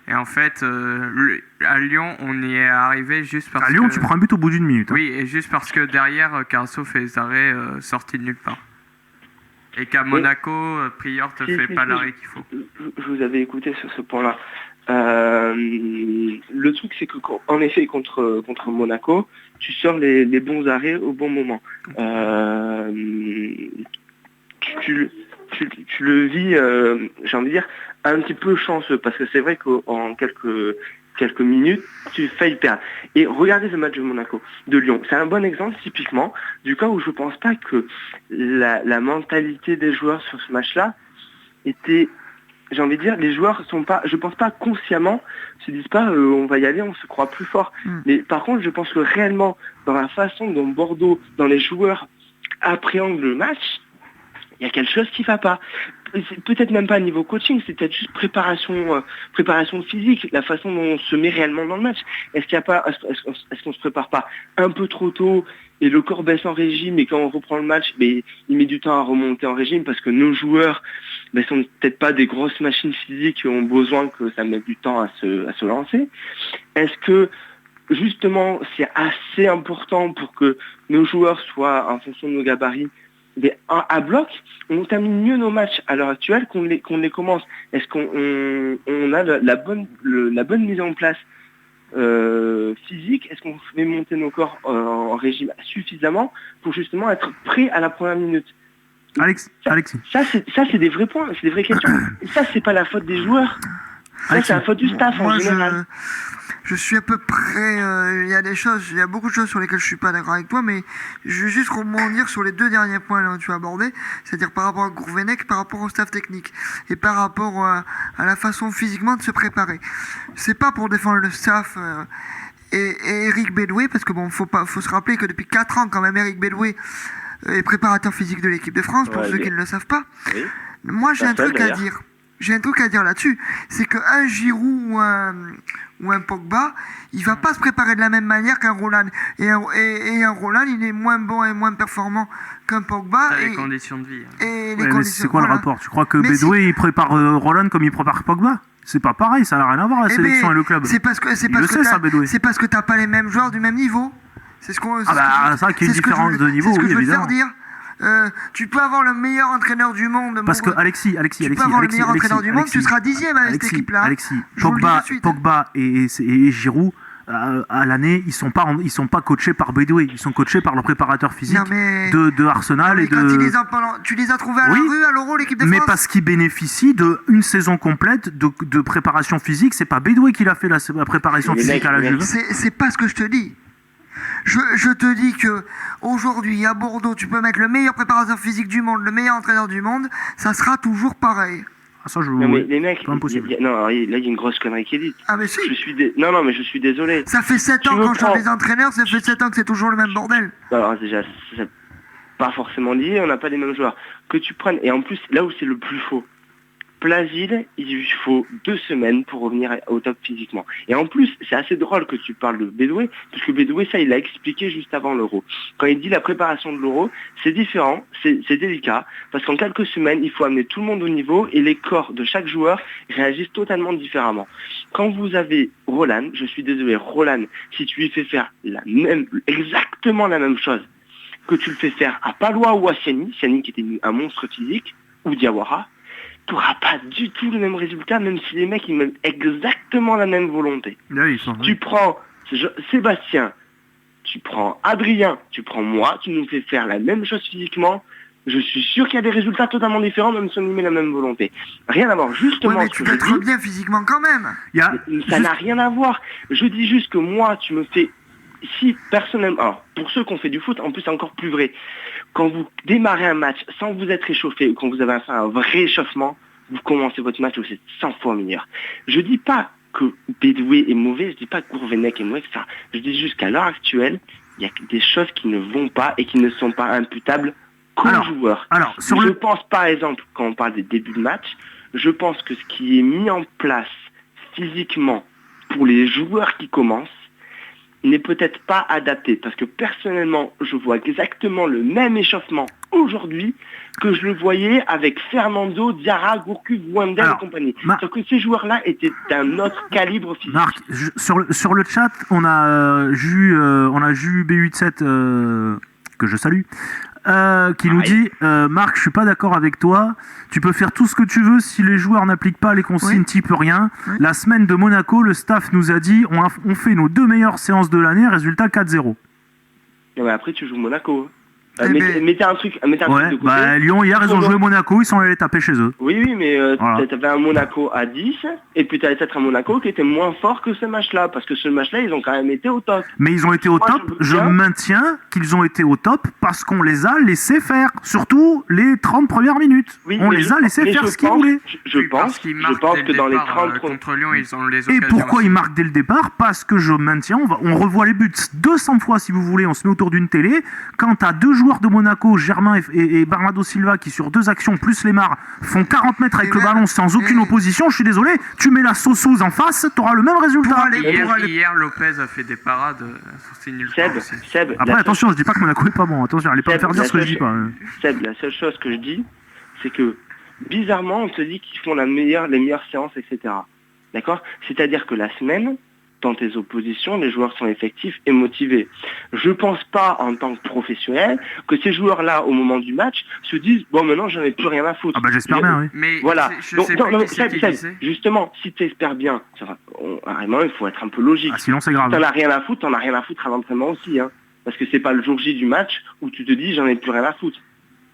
et en fait à Lyon on y est arrivé juste parce que... À Lyon tu prends un but au bout d'une minute. Oui, et juste parce que derrière Carasso fait les arrêts sortis de nulle part. Et qu'à Monaco, Prior te fait pas l'arrêt qu'il faut. Je vous avais écouté sur ce point-là. Le truc c'est que en effet contre Monaco, tu sors les bons arrêts au bon moment. Tu le vis, j'ai envie de dire, un petit peu chanceux, parce que c'est vrai qu'en quelques minutes, tu failles perdre. Et regardez le match de Monaco, de Lyon. C'est un bon exemple typiquement du cas où je pense pas que la mentalité des joueurs sur ce match-là était... J'ai envie de dire, les joueurs sont pas, je pense pas consciemment, se disent pas on va y aller, on se croit plus fort. Mais par contre, je pense que réellement, dans la façon dont Bordeaux, dans les joueurs appréhendent le match, il y a quelque chose qui va pas. C'est peut-être même pas niveau coaching, c'est peut-être juste préparation physique, la façon dont on se met réellement dans le match. Est-ce qu'on se prépare pas un peu trop tôt et le corps baisse en régime et quand on reprend le match, il met du temps à remonter en régime parce que nos joueurs sont peut-être pas des grosses machines physiques qui ont besoin que ça mette du temps à se lancer. Est-ce que justement c'est assez important pour que nos joueurs soient en fonction de nos gabarits à bloc, on termine mieux nos matchs à l'heure actuelle qu'on les commence. Est-ce qu'on a la bonne mise en place physique? Est-ce qu'on fait monter nos corps en régime suffisamment pour justement être prêt à la première minute? Alexis. Ça c'est des vrais points, c'est des vraies questions. Et ça c'est pas la faute des joueurs. Ça c'est la faute du staff en général. Je suis à peu près... il y a beaucoup de choses sur lesquelles je suis pas d'accord avec toi, mais je vais juste rebondir sur les 2 derniers points là, que tu as abordés, c'est-à-dire par rapport à Gourvenec, par rapport au staff technique, et par rapport à la façon physiquement de se préparer. C'est pas pour défendre le staff et Eric Bedoué, parce que faut se rappeler que depuis 4 ans, quand même, Eric Bedoué est préparateur physique de l'équipe de France, pour ceux qui ne le savent pas. Oui. Moi, j'ai un truc à dire. J'ai un truc à dire là-dessus, c'est qu'un Giroud ou un Pogba, il va pas se préparer de la même manière qu'un Roland. Et un Roland, il est moins bon et moins performant qu'un Pogba. Les conditions de vie. Mais c'est quoi le rapport? Tu crois que Bedoué il prépare Roland comme il prépare Pogba? C'est pas pareil, ça n'a rien à voir la sélection et le club. C'est parce que t'as pas les mêmes joueurs du même niveau. C'est ce qu'on. ça qui est une différence de niveau, oui, évidemment. Dire. Tu peux avoir le meilleur entraîneur du monde. Parce que Alexis, tu peux avoir le meilleur entraîneur du monde, tu seras 10e avec cette équipe-là. Alexis, Je vous le dis de suite. Pogba et Giroud, à l'année, ils sont pas coachés par Bédoué, ils sont coachés par le préparateur physique Non, mais- de Arsenal et Quand de. tu les as trouvés à la Oui, rue, à l'Euro, l'équipe de Mais France. parce qu'ils bénéficient d'une saison complète de préparation physique. C'est pas Bédoué qui l'a fait la préparation Les physique mecs, à la les Juve. mecs. C'est pas ce que je te dis. Je te dis que aujourd'hui à Bordeaux, tu peux mettre le meilleur préparateur physique du monde, le meilleur entraîneur du monde, ça sera toujours pareil. Ah, ça, Non mais les mecs, c'est impossible. non, alors, là il y a une grosse connerie qui est dite. Ah mais si. Non mais je suis désolé. Ça fait 7 Tu ans me quand je prends- suis des entraîneurs, ça fait 7 ans que c'est toujours le même bordel. Alors déjà, c'est pas forcément lié, on n'a pas les mêmes joueurs. Que tu prennes, et en plus, là où c'est le plus faux, Plaside, il lui faut 2 semaines pour revenir au top physiquement. Et en plus, c'est assez drôle que tu parles de Bédoué, puisque Bédoué, ça, il l'a expliqué juste avant l'Euro. Quand il dit la préparation de l'Euro, c'est différent, c'est délicat, parce qu'en quelques semaines, il faut amener tout le monde au niveau, et les corps de chaque joueur réagissent totalement différemment. Quand vous avez Roland, je suis désolé, Roland, si tu lui fais faire exactement la même chose que tu le fais faire à Palois ou à Siani qui était un monstre physique, ou Diawara, tu n'auras pas du tout le même résultat, même si les mecs ils mettent exactement la même volonté. Là, ils sont- Tu prends Sébastien, tu prends Adrien, tu prends moi, tu nous fais faire la même chose physiquement, je suis sûr qu'il y a des résultats totalement différents, même si on y met la même volonté. Rien à voir, justement, Ouais, mais ce tu que peux je être dis, bien physiquement quand même. Il y a ça n'a rien à voir. Je dis juste que moi, tu me fais... Si, personnellement... Alors, pour ceux qui ont fait du foot, en plus, c'est encore plus vrai. Quand vous démarrez un match sans vous être réchauffé, ou quand vous avez fait un vrai échauffement, vous commencez votre match où c'est 100 fois meilleur. Je dis pas que Bédoué est mauvais, je dis pas que Gourvenec est mauvais, etc. Je dis juste qu'à l'heure actuelle, il y a des choses qui ne vont pas et qui ne sont pas imputables qu'aux joueurs. alors, sur Je le. pense par exemple, quand on parle des débuts de match, je pense que ce qui est mis en place physiquement pour les joueurs qui commencent n'est peut-être pas adapté. Parce que personnellement, je vois exactement le même échauffement aujourd'hui que je le voyais avec Fernando, Diarra, Gourcuff, Wendel Alors, et compagnie. Ma- Sauf que ces joueurs-là étaient d'un autre calibre physique. Marc, sur le chat, on a Ju B87 que je salue, qui nous dit Marc, je suis pas d'accord avec toi. Tu peux faire tout ce que tu veux si les joueurs n'appliquent pas les consignes, Oui. type rien. Oui. La semaine de Monaco, le staff nous a dit on fait nos 2 meilleures séances de l'année, résultat 4-0. Non, mais après, tu joues Monaco. Eh ben- Mettez un truc de Ouais, côté. bah Lyon hier ils ont joué Monaco, ils sont allés taper chez eux. Oui, mais Voilà. t'avais un Monaco à 10, et puis t'avais peut-être un Monaco qui était moins fort que ce match-là, parce que ce match-là, ils ont quand même été au top. Mais ils ont été au Moi, top, je je veux bien. maintiens qu'ils ont été au top parce qu'on les a laissés faire, surtout les 30 premières minutes. Oui, On mais les a laissés mais faire je ce qu'ils pense- voulaient. Je Oui, parce pense, qu'ils je marquent pense dès que le dans les départ, 30 contre Lyon, ils ont les Et occasions. pourquoi ils marquent dès le départ? Parce que je maintiens, on revoit les buts 200 fois si vous voulez, on se met autour d'une télé. Quand t'as 2 joueurs de Monaco, Germain et Bernardo Silva, qui sur 2 actions plus Lemar font 40 mètres avec Et le même- ballon sans aucune et- opposition, je suis désolé, tu mets la Sauceuse en face, t'auras le même résultat. Pour aller- Hier, Lopez a fait des parades, c'est nul. Seb, Après, la attention, je dis pas que Monaco est pas bon, attention, allez pas me Seb, faire dire la ce que je seule dis pas. Seb, la seule chose que je dis, c'est que bizarrement, on te dit qu'ils font les meilleures séances, etc. D'accord? C'est-à-dire que la semaine, dans tes oppositions, les joueurs sont effectifs et motivés. Je pense pas, en tant que professionnel, que ces joueurs-là, au moment du match, se disent « Bon, maintenant, j'en ai plus rien à foutre. » Ah bah j'espère bien, oui. Mais Voilà. je Donc, sais non, pas non, qui c'est Seb, qui Seb, disait. justement, si tu espères bien, vraiment, il faut être un peu logique. Ah, sinon c'est grave. T'en as rien à foutre, t'en as rien à foutre à l'entraînement aussi, hein. Parce que c'est pas le jour J du match où tu te dis j'en ai plus rien à foutre.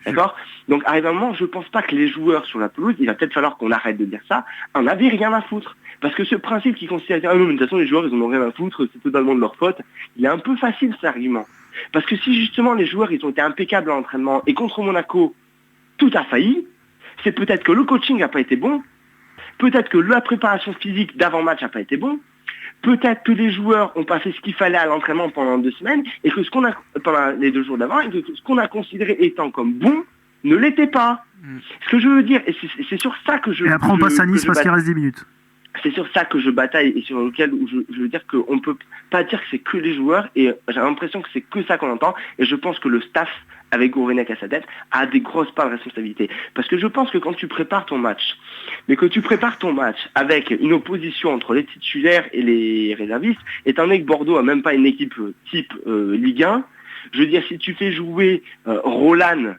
D'accord? Donc arrive un moment, je pense pas que les joueurs sur la pelouse, il va peut-être falloir qu'on arrête de dire ça, en avaient rien à foutre. Parce que ce principe qui consiste à dire ah non, mais de toute façon les joueurs ils en ont rien à foutre, c'est totalement de leur faute, il est un peu facile cet argument. Parce que si justement les joueurs ils ont été impeccables à l'entraînement et contre Monaco, tout a failli, c'est peut-être que le coaching n'a pas été bon, peut-être que la préparation physique d'avant-match n'a pas été bon, peut-être que les joueurs ont pas fait ce qu'il fallait à l'entraînement pendant 2 semaines et que ce qu'on a pendant les 2 jours d'avant et que ce qu'on a considéré étant comme bon ne l'était pas. Ce que je veux dire, et c'est sur ça que je... Et après on passe à que Nice je parce qu'il bataille. reste 10 minutes. C'est sur ça que je bataille et sur lequel où je veux dire qu'on peut pas dire que c'est que les joueurs et j'ai l'impression que c'est que ça qu'on entend et je pense que le staff avec Gourvenec à sa tête a des grosses parts de responsabilité. Parce que je pense que quand tu prépares ton match, mais que tu prépares ton match avec une opposition entre les titulaires et les réservistes, étant donné que Bordeaux a même pas une équipe type Ligue 1, je veux dire si tu fais jouer Roland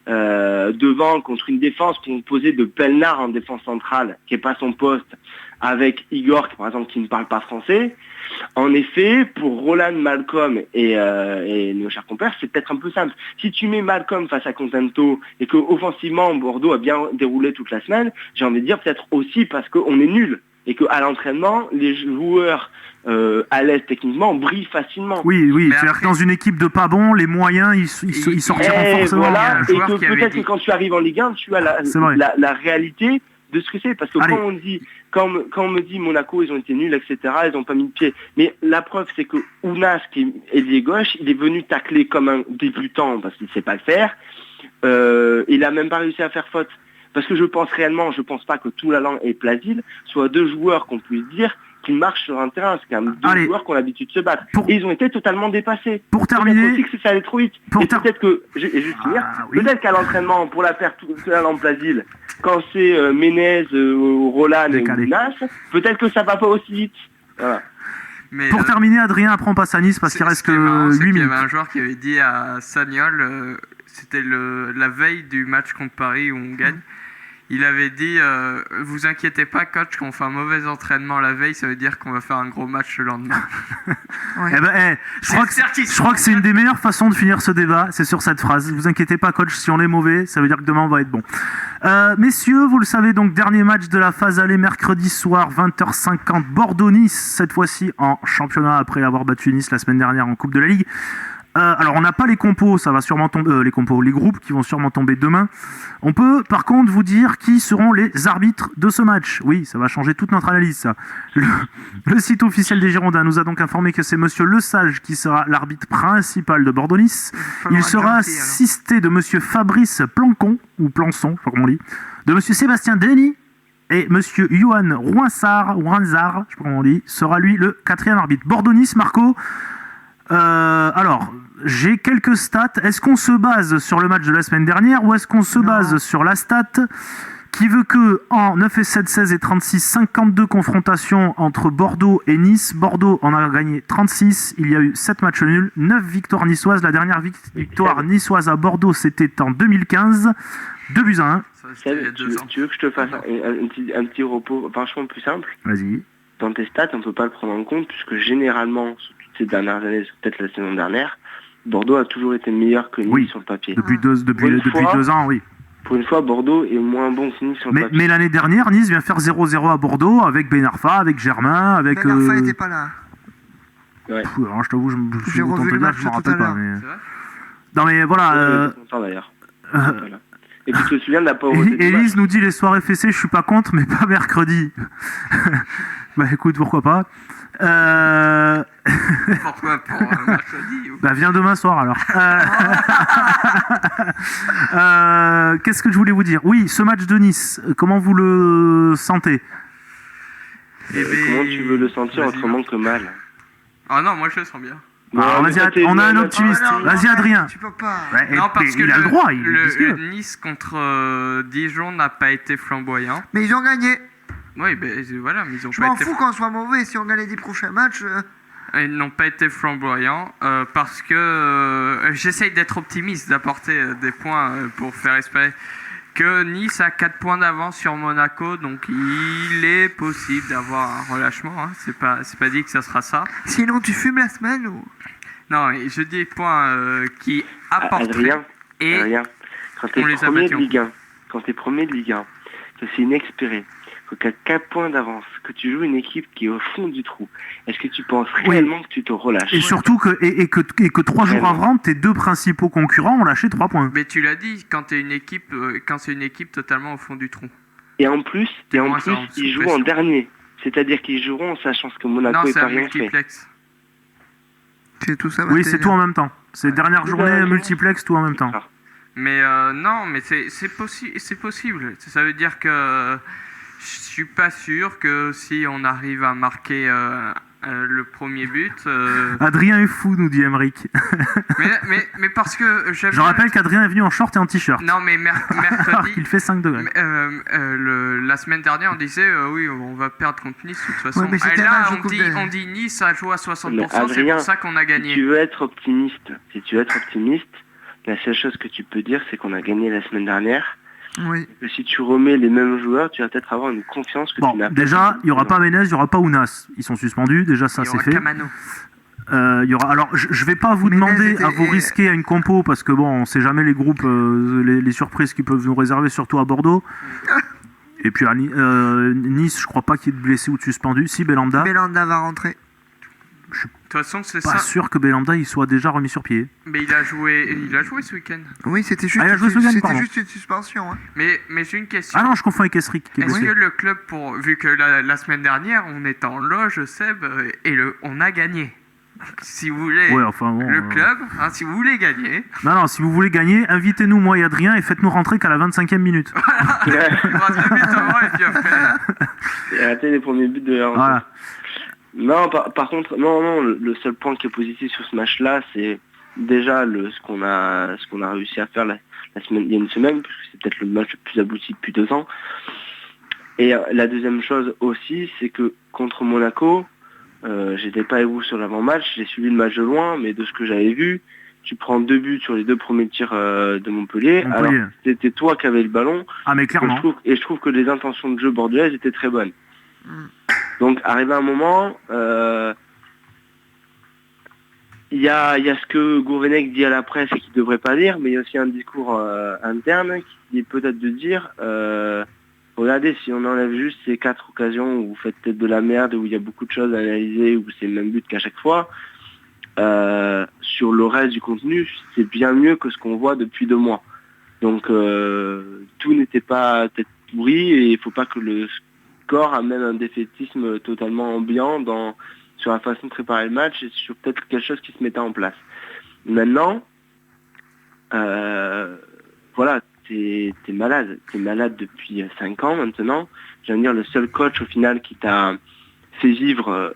devant contre une défense composée de Pelnar en défense centrale, qui n'est pas son poste, avec Igor, par exemple, qui ne parle pas français. En effet, pour Roland, Malcolm et nos chers compères, c'est peut-être un peu simple. Si tu mets Malcolm face à Contento et que offensivement Bordeaux a bien déroulé toute la semaine, j'ai envie de dire peut-être aussi parce qu'on est nul et qu'à l'entraînement, les joueurs à l'aise techniquement brillent facilement. Oui, Mais c'est-à-dire après- que dans une équipe de pas bons, les moyens, ils sortiront Et forcément. voilà, un et joueur que qui avait peut-être dit- que quand tu arrives en Ligue 1, tu as C'est vrai. la réalité de ce que c'est. Parce que Allez. quand on me dit Monaco, ils ont été nuls, etc., ils n'ont pas mis de pied. Mais la preuve, c'est que Ounas, qui est ailier gauche, il est venu tacler comme un débutant parce qu'il ne sait pas le faire. Il n'a même pas réussi à faire faute. Parce que je pense pas que Toulalan et Plasil soient deux joueurs qu'on puisse dire qui marchent sur un terrain. C'est quand même deux Allez. joueurs qui ont l'habitude de se battre. Pour- Et ils ont été totalement dépassés. Pour Peut-être terminer, aussi que ça allait trop vite. Pour Et ter- peut-être que, et juste finir, oui. peut-être qu'à l'entraînement, pour la faire Toulalan Plasil, quand c'est Ménez, Roland et Décalé. Ounas, peut-être que ça va pas aussi vite. Voilà. Mais, pour terminer, Adrien apprend pas à Nice parce qu'il reste ce qui est marrant, que c'est 8 qu'il y minutes. avait un joueur qui avait dit à Sagnol, c'était la veille du match contre Paris où on gagne, il avait dit vous inquiétez pas coach, qu'on fait un mauvais entraînement la veille, ça veut dire qu'on va faire un gros match le lendemain. Ouais. Eh ben, je crois que c'est une des meilleures façons de finir ce débat, c'est sur cette phrase. Vous inquiétez pas, coach, si on est mauvais, ça veut dire que demain on va être bon. Messieurs, vous le savez, donc dernier match de la phase aller mercredi soir, 20h50, Bordeaux-Nice, cette fois-ci en championnat après avoir battu Nice la semaine dernière en Coupe de la Ligue. Alors on n'a pas les compos, ça va sûrement tomber, les groupes qui vont sûrement tomber demain. On peut par contre vous dire qui seront les arbitres de ce match. Oui, ça va changer toute notre analyse ça. Le site officiel des Girondins nous a donc informé que c'est monsieur Lesage qui sera l'arbitre principal de Bordeaux-Nice. Il sera assisté de monsieur Fabrice Plancon, ou Plançon, je sais pas comment on dit, de monsieur Sébastien Denis, et monsieur Johan Rouinsard, je sais pas comment on dit, sera lui le 4e arbitre. Bordeaux-Nice, Marco. Alors, j'ai quelques stats. Est-ce qu'on se base sur le match de la semaine dernière ou est-ce qu'on se base sur la stat qui veut que en 9 et 7, 16 et 36, 52 confrontations entre Bordeaux et Nice. Bordeaux en a gagné 36. Il y a eu 7 matchs nuls, 9 victoires niçoises. La dernière victoire niçoise à Bordeaux, c'était en 2015. 2-1. Ça, c'était il y a 2 ans. Tu veux que je te fasse un petit repos vachement plus simple? Vas-y. Dans tes stats, on ne peut pas le prendre en compte puisque généralement, sur toutes ces dernières années, peut-être la saison dernière, Bordeaux a toujours été meilleur que Nice Oui. sur le papier. Depuis 2 ans, oui. Pour une fois, Bordeaux est moins bon que Nice sur le papier. Mais l'année dernière, Nice vient faire 0-0 à Bordeaux avec Ben Arfa, avec Germain, avec... Ben Arfa n'était pas là. Ouais. Alors, je t'avoue, je me suis J'ai autant revu te le dire, match je m'en tout rappelle à pas. l'heure. Mais... C'est vrai Non mais voilà... J'étais content, d'ailleurs. Voilà. Et tu te souviens de la pauvreté du Élise match nous dit les soirées fessées, je suis pas contre, mais pas mercredi. Bah écoute, pourquoi pas. Pourquoi pour mercredi ou... Bah viens demain soir alors. Qu'est-ce que je voulais vous dire? Oui, ce match de Nice, comment vous le sentez? Eh ben, Comment tu veux le sentir vas-y. autrement que mal? Ah non, moi je le sens bien. Alors, mais vas-y, ça, t'es- on a un non, optimiste. non, non, Vas-y Adrien. Tu peux pas. Ouais, Non, parce que il a le droit. Il dit ce qu'il veut. Nice contre Dijon n'a pas été flamboyant. Mais ils ont gagné. Oui, ben voilà, mais ils ont Je pas m'en été fous qu'on soit mauvais. Si on gagne les 10 prochains matchs, Ils n'ont pas été flamboyants parce que j'essaye d'être optimiste, d'apporter des points pour faire espérer que Nice a 4 points d'avance sur Monaco, donc il est possible d'avoir un relâchement. Hein. C'est pas dit que ça sera ça. sinon tu fumes la semaine ou. Non, et je dis points qui apporteraient Adrien, et Adrien, quand t'es on les a premier de battus en Ligue 1, quand t'es premier de Ligue 1, que c'est inexpéré, que t'as 4 points d'avance, que tu joues une équipe qui est au fond du trou, est-ce que tu penses réellement que tu te relâches? Et surtout que 3 jours Vraiment. avant, tes deux principaux concurrents ont lâché 3 points. mais tu l'as dit, quand t'es une équipe, quand c'est une équipe totalement au fond du trou. Et en plus, Moins ça, en ils jouent sous-pression. en dernier. C'est-à-dire qu'ils joueront en sachant ce que Monaco Non, et c'est un Paris ont fait. multiplex. C'est tout ça. Oui, c'est tout en même temps. C'est dernière Tout journée, en même temps. multiplex, tout en même temps. Mais non, mais c'est possible. Ça veut dire que je suis pas sûr que si on arrive à marquer le premier but. Adrien est fou, nous dit Emeric. mais parce que j'aime. Je rappelle qu'Adrien est venu en short et en t-shirt. Non, mais Alors mercredi. qu'il fait 5 degrés. La semaine dernière, on disait oui, on va perdre contre Nice de toute façon. Ouais, mais Et c'était un là, match de on Coupe dit, de- on dit Nice a joué à 60%, Mais c'est Adrien, pour ça qu'on a Si tu gagné. veux être optimiste, La seule chose que tu peux dire, c'est qu'on a gagné la semaine dernière. Oui. Que si tu remets les mêmes joueurs, tu vas peut-être avoir une confiance que Bon, tu n'as pas. déjà, il n'y aura pas Menez, il n'y aura pas Ounas. Ils sont suspendus, déjà ça Il y c'est aura fait. Camano. Il y aura... Alors, je vais pas vous Menez demander était- à vous risquer à une compo parce que bon, on sait jamais les groupes, les surprises qu'ils peuvent nous réserver, surtout à Bordeaux. Et puis à Nice, je crois pas qu'il y ait de blessés ou de suspendus. Si Belanda, Belanda va rentrer. De toute façon, c'est pas ça. sûr que Belanda il soit déjà remis sur pied. Mais il a joué ce week-end. Oui, c'était juste, Ah, il a joué ce week-end, c'était pardon. juste une suspension. Hein. Mais j'ai une question. Ah non, je confonds avec Esric qui est Est-ce blessé. que le club, vu que la semaine dernière, on était en loge, Seb, et on a gagné. Si vous voulez, Ouais, enfin bon. le club, si vous voulez gagner, Non, si vous voulez gagner, invitez-nous, moi et Adrien, et faites-nous rentrer qu'à la 25e minute. il y aura 2 buts avant et puis après. Et raté les premiers buts de la rencontre. Voilà. Non, par contre, non, le seul point qui est positif sur ce match-là, c'est déjà ce qu'on a réussi à faire la semaine, il y a une semaine, parce que c'est peut-être le match le plus abouti depuis 2 ans. Et la deuxième chose aussi, c'est que contre Monaco, j'étais pas avec vous sur l'avant-match, j'ai suivi le match de loin, mais de ce que j'avais vu, tu prends 2 buts sur les 2 premiers tirs de Montpellier. Alors c'était toi qui avais le ballon. Ah mais clairement. Je trouve que les intentions de jeu bordelaises étaient très bonnes. Donc arrivé un moment, il y a ce que Gourvenec dit à la presse et qu'il ne devrait pas dire, mais il y a aussi un discours interne qui est peut-être de dire regardez, si on enlève juste ces 4 occasions où vous faites peut-être de la merde, où il y a beaucoup de choses à analyser, où c'est le même but qu'à chaque fois, sur le reste du contenu, c'est bien mieux que ce qu'on voit depuis 2 mois. Donc tout n'était pas peut-être pourri et il ne faut pas que le score amène un défaitisme totalement ambiant sur la façon de préparer le match et sur peut-être quelque chose qui se mettait en place. Maintenant, voilà, t'es malade. T'es malade depuis 5 ans maintenant. Je veux dire, le seul coach au final qui t'a fait vivre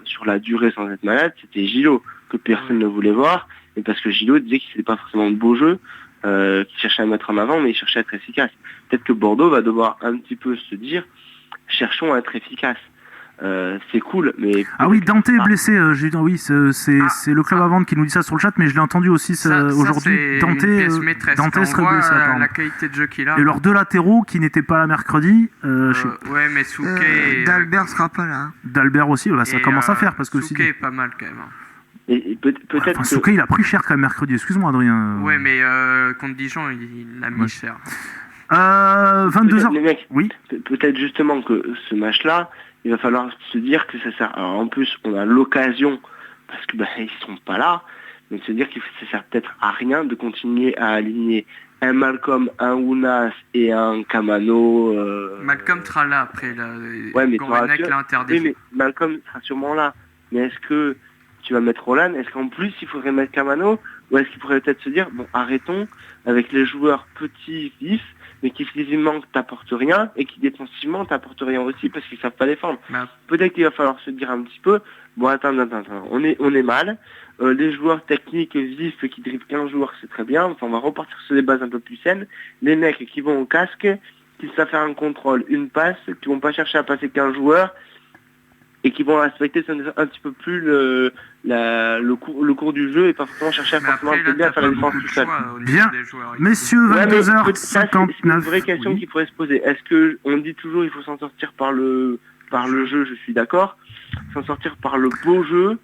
sur la durée sans être malade, c'était Gillot, que personne ne voulait voir. Et parce que Gillot disait qu'il n'était pas forcément de beau jeu, qu'il cherchait à mettre en avant, mais il cherchait à être efficace. Peut-être que Bordeaux va devoir un petit peu se dire, cherchons à être efficace. C'est cool, mais... Ah oui, Dante est blessé, oui, c'est le club à vendre qui nous dit ça sur le chat, mais je l'ai entendu aussi aujourd'hui. Dante serait blessé apparemment. La qualité de jeu qu'il a. Et leurs 2 latéraux qui n'étaient pas là mercredi, ouais, mais Souquet... D'Albert sera pas là. Hein. D'Albert aussi, ça commence à faire parce que Souquet est pas mal quand même. Et peut-être enfin, Souquet, il a pris cher quand même mercredi, excuse-moi Adrien. Ouais, mais contre Dijon, il a mis cher. 22h. Les mecs, oui. Peut-être justement que ce match-là, il va falloir se dire que ça sert. Alors en plus, on a l'occasion, parce que ils sont pas là, mais de se dire que ça sert peut-être à rien de continuer à aligner un Malcolm, un Ounas et un Camano. Malcolm sera là après. Ouais, mais Gourvenec l'a interdit. Oui, mais Malcolm sera sûrement là. Mais est-ce que tu vas mettre Roland? Est-ce qu'en plus il faudrait mettre Camano? Ou est-ce qu'il pourrait peut-être se dire, bon, arrêtons avec les joueurs petits, vifs, mais qui physiquement t'apportent rien et qui défensivement t'apportent rien aussi parce qu'ils savent pas défendre. Peut-être qu'il va falloir se dire un petit peu, bon attends, on est mal, les joueurs techniques vifs qui dribblent 15 joueurs c'est très bien, enfin on va repartir sur des bases un peu plus saines, les mecs qui vont au casque, qui savent faire un contrôle, une passe, qui vont pas chercher à passer 15 joueurs et qui vont respecter un petit peu plus le cours du jeu et pas forcément chercher à forcément bien faire la défense tout seul. Bien, messieurs, 22h59. C'est une vraie question qui pourrait se poser. Est-ce que on dit toujours il faut s'en sortir par le jeu, je suis d'accord. S'en sortir par le beau jeu,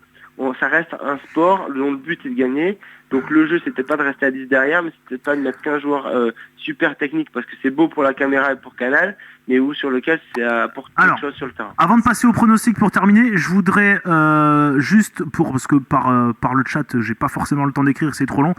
ça reste un sport dont le but est de gagner. Donc le jeu c'était pas de rester à 10 derrière, mais c'était pas de mettre 15 joueurs super techniques parce que c'est beau pour la caméra et pour Canal, mais où sur lequel c'est apporter quelque chose sur le terrain. Avant de passer au pronostic pour terminer, je voudrais juste parce que par le chat j'ai pas forcément le temps d'écrire, c'est trop long,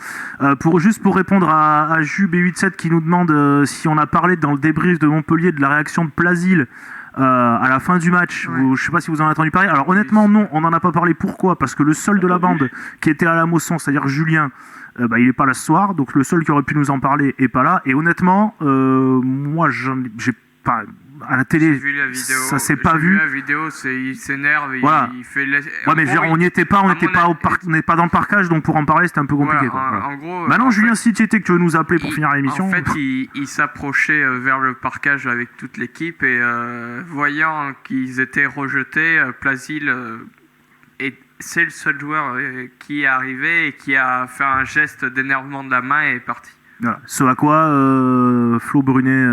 pour répondre à Jus B87 qui nous demande si on a parlé dans le débrief de Montpellier de la réaction de Plasil à la fin du match. Ouais. Je sais pas si vous en avez entendu parler. Alors honnêtement non, on n'en a pas parlé. Pourquoi? Parce que le seul de la bande qui était à la Mosson, c'est-à-dire Julien, il est pas là ce soir, donc le seul qui aurait pu nous en parler est pas là. Et honnêtement, moi j'ai pas à la télé, ça s'est pas vu. La vidéo, il s'énerve, voilà. il fait. Ouais, mais on n'y était pas, on n'est pas dans le parcage, donc pour en parler c'était un peu compliqué. Voilà, en gros. Maintenant, Julien, si tu étais que tu veux nous appeler pour finir l'émission. En fait, il s'approchait vers le parcage avec toute l'équipe et voyant qu'ils étaient rejetés, Plasil Et c'est le seul joueur qui est arrivé et qui a fait un geste d'énervement de la main et est parti. Voilà. Ce à quoi Flo Brunet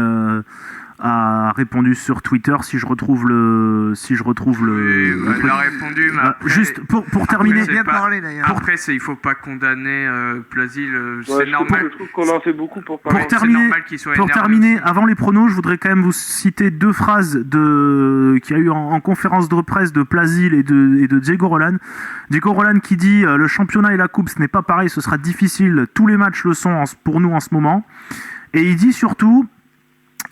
a répondu sur Twitter, si je retrouve le Oui, truc. il a répondu, mais après, Juste pour terminer, c'est bien pas- parlé d'ailleurs. Après, il faut pas condamner Plasil. C'est Ouais, je normal. trouve qu'on en fait beaucoup pour Pour parler. terminer- C'est normal qu'il soit Pour énervé terminer, aussi. avant les pronos, je voudrais quand même vous citer deux phrases qu'il y a eu en conférence de presse de Plasil et de Diego Roland. Diego Roland qui dit le championnat et la coupe, ce n'est pas pareil, ce sera difficile. Tous les matchs le sont pour nous en ce moment. Et il dit surtout,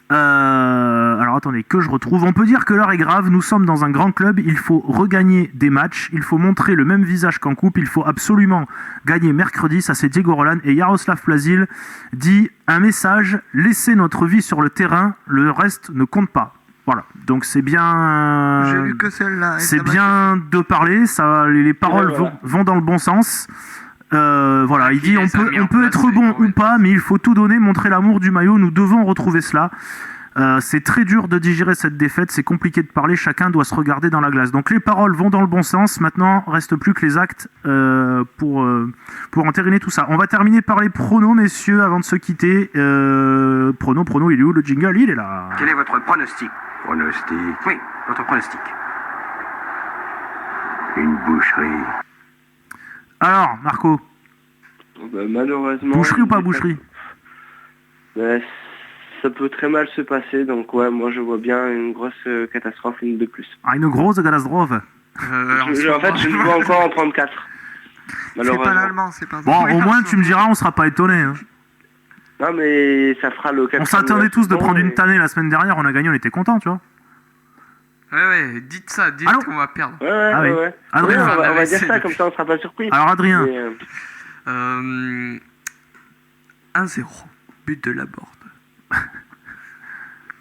alors attendez que je retrouve, on peut dire que l'heure est grave, nous sommes dans un grand club, il faut regagner des matchs, il faut montrer le même visage qu'en coupe, il faut absolument gagner mercredi, ça c'est Diego Roland. Et Jaroslav Plasil dit un message, laissez notre vie sur le terrain, le reste ne compte pas. Voilà, donc c'est bien, J'ai lu que celle-là. et c'est ça m'a- bien de parler, ça, les paroles Ouais, voilà. vont dans le bon sens. Voilà, il Qui dit les a mis on en peut place, être c'est bon ou correct. pas, mais il faut tout donner, montrer l'amour du maillot, nous devons retrouver cela. C'est très dur de digérer cette défaite, c'est compliqué de parler, chacun doit se regarder dans la glace. Donc les paroles vont dans le bon sens, maintenant reste plus que les actes pour entériner tout ça. On va terminer par les pronos, messieurs, avant de se quitter. Pronos, il est où le jingle? Il est là. Quel est votre pronostic? Pronostic, Oui, votre pronostic. une boucherie. Alors, Marco, Bah, malheureusement. boucherie ou pas boucherie? Bah, ça peut très mal se passer, donc ouais, moi je vois bien une grosse catastrophe, une de plus. Ah, une grosse catastrophe. En fait, je me vois encore en 34. C'est pas Malheureusement. l'allemand, c'est pas Bon, au moins tu me diras, on sera pas étonné. Hein. Non, mais ça fera le 4. On s'attendait tous de prendre une tannée la semaine dernière, on a gagné, on était contents, tu vois. Ouais, dites ça, dites Allô qu'on va perdre. Ouais, ouais, Ah oui. ouais. Adrien. Ouais, on va Ouais, dire c'est ça, le- comme ça on sera pas surpris. Alors Adrien, Mais, 1-0, but de la Borde.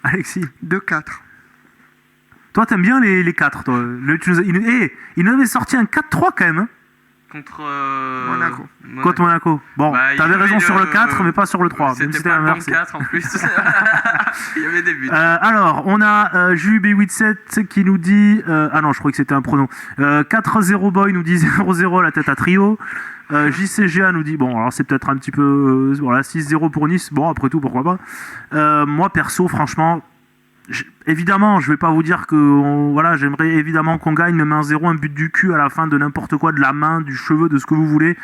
Alexis, 2-4. toi t'aimes bien les 4, toi. Il nous avait sorti un 4-3 quand même, hein, Contre Monaco. contre Monaco. Bon, Bah, t'avais il y raison avait sur le 4, mais pas sur le 3. Même si C'était c'était pas le bon inversé. 4 en plus. Il y avait des buts. Alors, on a JUB87 qui nous dit... ah non, je croyais que c'était un pronom. 4-0 Boy nous dit 0-0 la tête à trio. JCGA nous dit... Bon, alors c'est peut-être un petit peu... voilà, 6-0 pour Nice. Bon, après tout, pourquoi pas. Moi, perso, franchement... Évidemment, je vais pas vous dire que voilà, j'aimerais évidemment qu'on gagne le 1-0, un but du cul à la fin de n'importe quoi, de la main, du cheveu, de ce que vous voulez.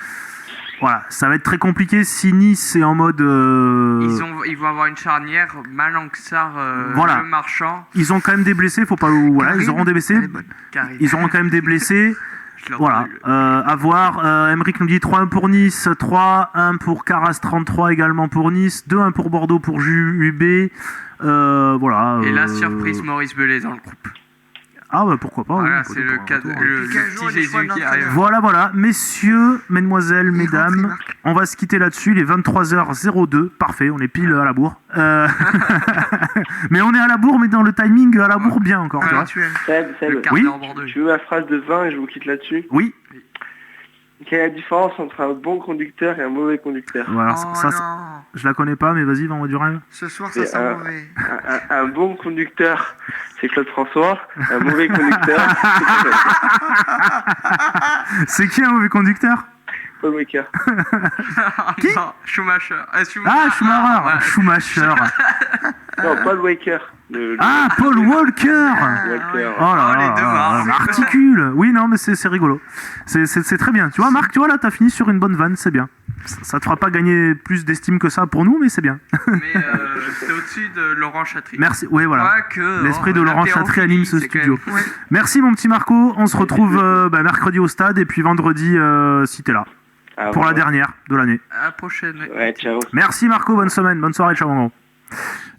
Voilà, ça va être très compliqué si Nice est en mode... Ils vont avoir une charnière, Malanxar, Voilà. Le Marchand, Ils ont quand même des blessés, faut pas... Voilà, ils auront des blessés. Elle est bonne. Carré. Ils auront quand même des blessés. Je l'ai Voilà, entendu. à voir. Emeric nous dit 3-1 pour Nice, 3-1 pour Caras 33 également pour Nice, 2-1 pour Bordeaux pour JUB. Voilà. Et la surprise, Maurice Belay dans le groupe. Ah bah pourquoi pas. Voilà, oui, c'est pourquoi le, pas, cas, pourquoi pas. le Puis quel jour petit il est choix Jésus de qui l'entraîneur. arrive. Voilà, messieurs, mesdemoiselles, Il rentre, il mesdames, marque. on va se quitter là-dessus, il est 23h02, parfait, on est pile à la bourre. Mais on est à la bourre, mais dans le timing à la bourre bien encore, tu vois. Habituel. Seb, Le quart Oui. d'heure Bordeaux. je veux ma phrase de 20 et je vous quitte là-dessus. Oui, Quelle est la différence entre un bon conducteur et un mauvais conducteur? voilà, Oh ça, non. je la connais pas, mais vas-y, vends-moi du rêve. Ce soir, ça Et, sent mauvais. Un bon conducteur, c'est Claude François. Un mauvais conducteur, c'est Claude. C'est qui un mauvais conducteur? Paul Walker. Qui Non, Schumacher. Ah, Schumacher, Ouais. Schumacher. Non, Paul Walker. Ah, Paul Walker. Walker. Oh là Oh, les là, deux là, marques. là, articule. Oui, non, mais c'est rigolo. C'est très bien. Tu vois, Marc, tu vois, là, t'as fini sur une bonne vanne, c'est bien. Ça te fera pas gagner plus d'estime que ça pour nous, mais c'est bien. Mais c'est au-dessus de Laurent Chatry. Merci. Oui, voilà. Quoique, L'esprit de Laurent Chatry anime ce c'est quand studio. même- Ouais. Merci, mon petit Marco. On se retrouve mercredi au stade et puis vendredi, si t'es là, Ah, pour la ouais. dernière de l'année. À la prochaine. Ouais, ciao. Merci, Marco. Bonne semaine. Bonne soirée. Ciao, mon gros.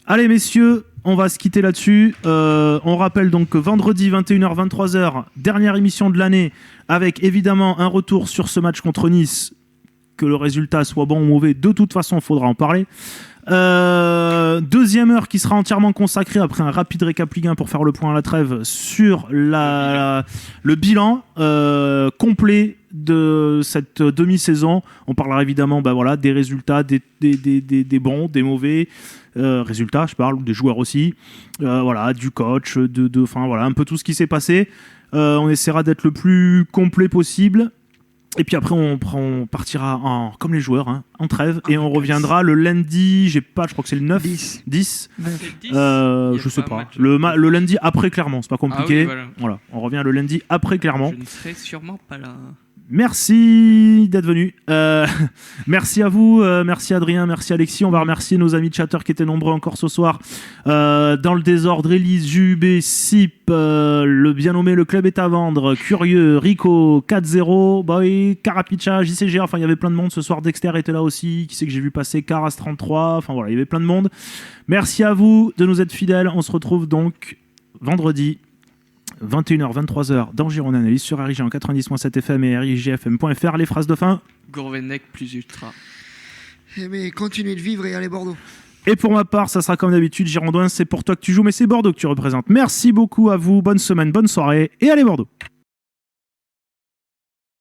Allez, messieurs, on va se quitter là-dessus. On rappelle donc que vendredi 21h 23h, dernière émission de l'année, avec évidemment un retour sur ce match contre Nice. Que le résultat soit bon ou mauvais, de toute façon, il faudra en parler. Deuxième heure qui sera entièrement consacrée après un rapide récap Ligue 1 pour faire le point à la trêve sur le bilan complet de cette demi-saison. On parlera évidemment des résultats, des bons, des mauvais résultats, je parle, ou des joueurs aussi, du coach, enfin voilà, un peu tout ce qui s'est passé. On essaiera d'être le plus complet possible. Et puis après, on partira comme les joueurs, hein, en trêve. Et on reviendra le lundi, je crois que c'est le 9. 10. Je sais pas. Le lundi après Clermont, c'est pas compliqué. Ah oui, voilà, on revient le lundi après Clermont. Je ne serai sûrement pas là. Merci d'être venu. Merci à vous, merci Adrien, merci Alexis. On va remercier nos amis chatteurs qui étaient nombreux encore ce soir. Dans le désordre, Elise, Jubé, Sip, le bien nommé Le Club est à vendre, Curieux, Rico, 4-0, Boy, Carapicha, JCG. Enfin, il y avait plein de monde ce soir. Dexter était là aussi. Qui c'est que j'ai vu passer? Caras 33. Enfin voilà, il y avait plein de monde. Merci à vous de nous être fidèles. On se retrouve donc vendredi. 21h, 23h dans Giron Analyse sur RIG en 90.7 FM et RIGFM.fr. Les phrases de fin. Gourvenec plus ultra. Mais continuez de vivre et allez Bordeaux. Et pour ma part, ça sera comme d'habitude, Girondins, c'est pour toi que tu joues, mais c'est Bordeaux que tu représentes. Merci beaucoup à vous, bonne semaine, bonne soirée et allez Bordeaux.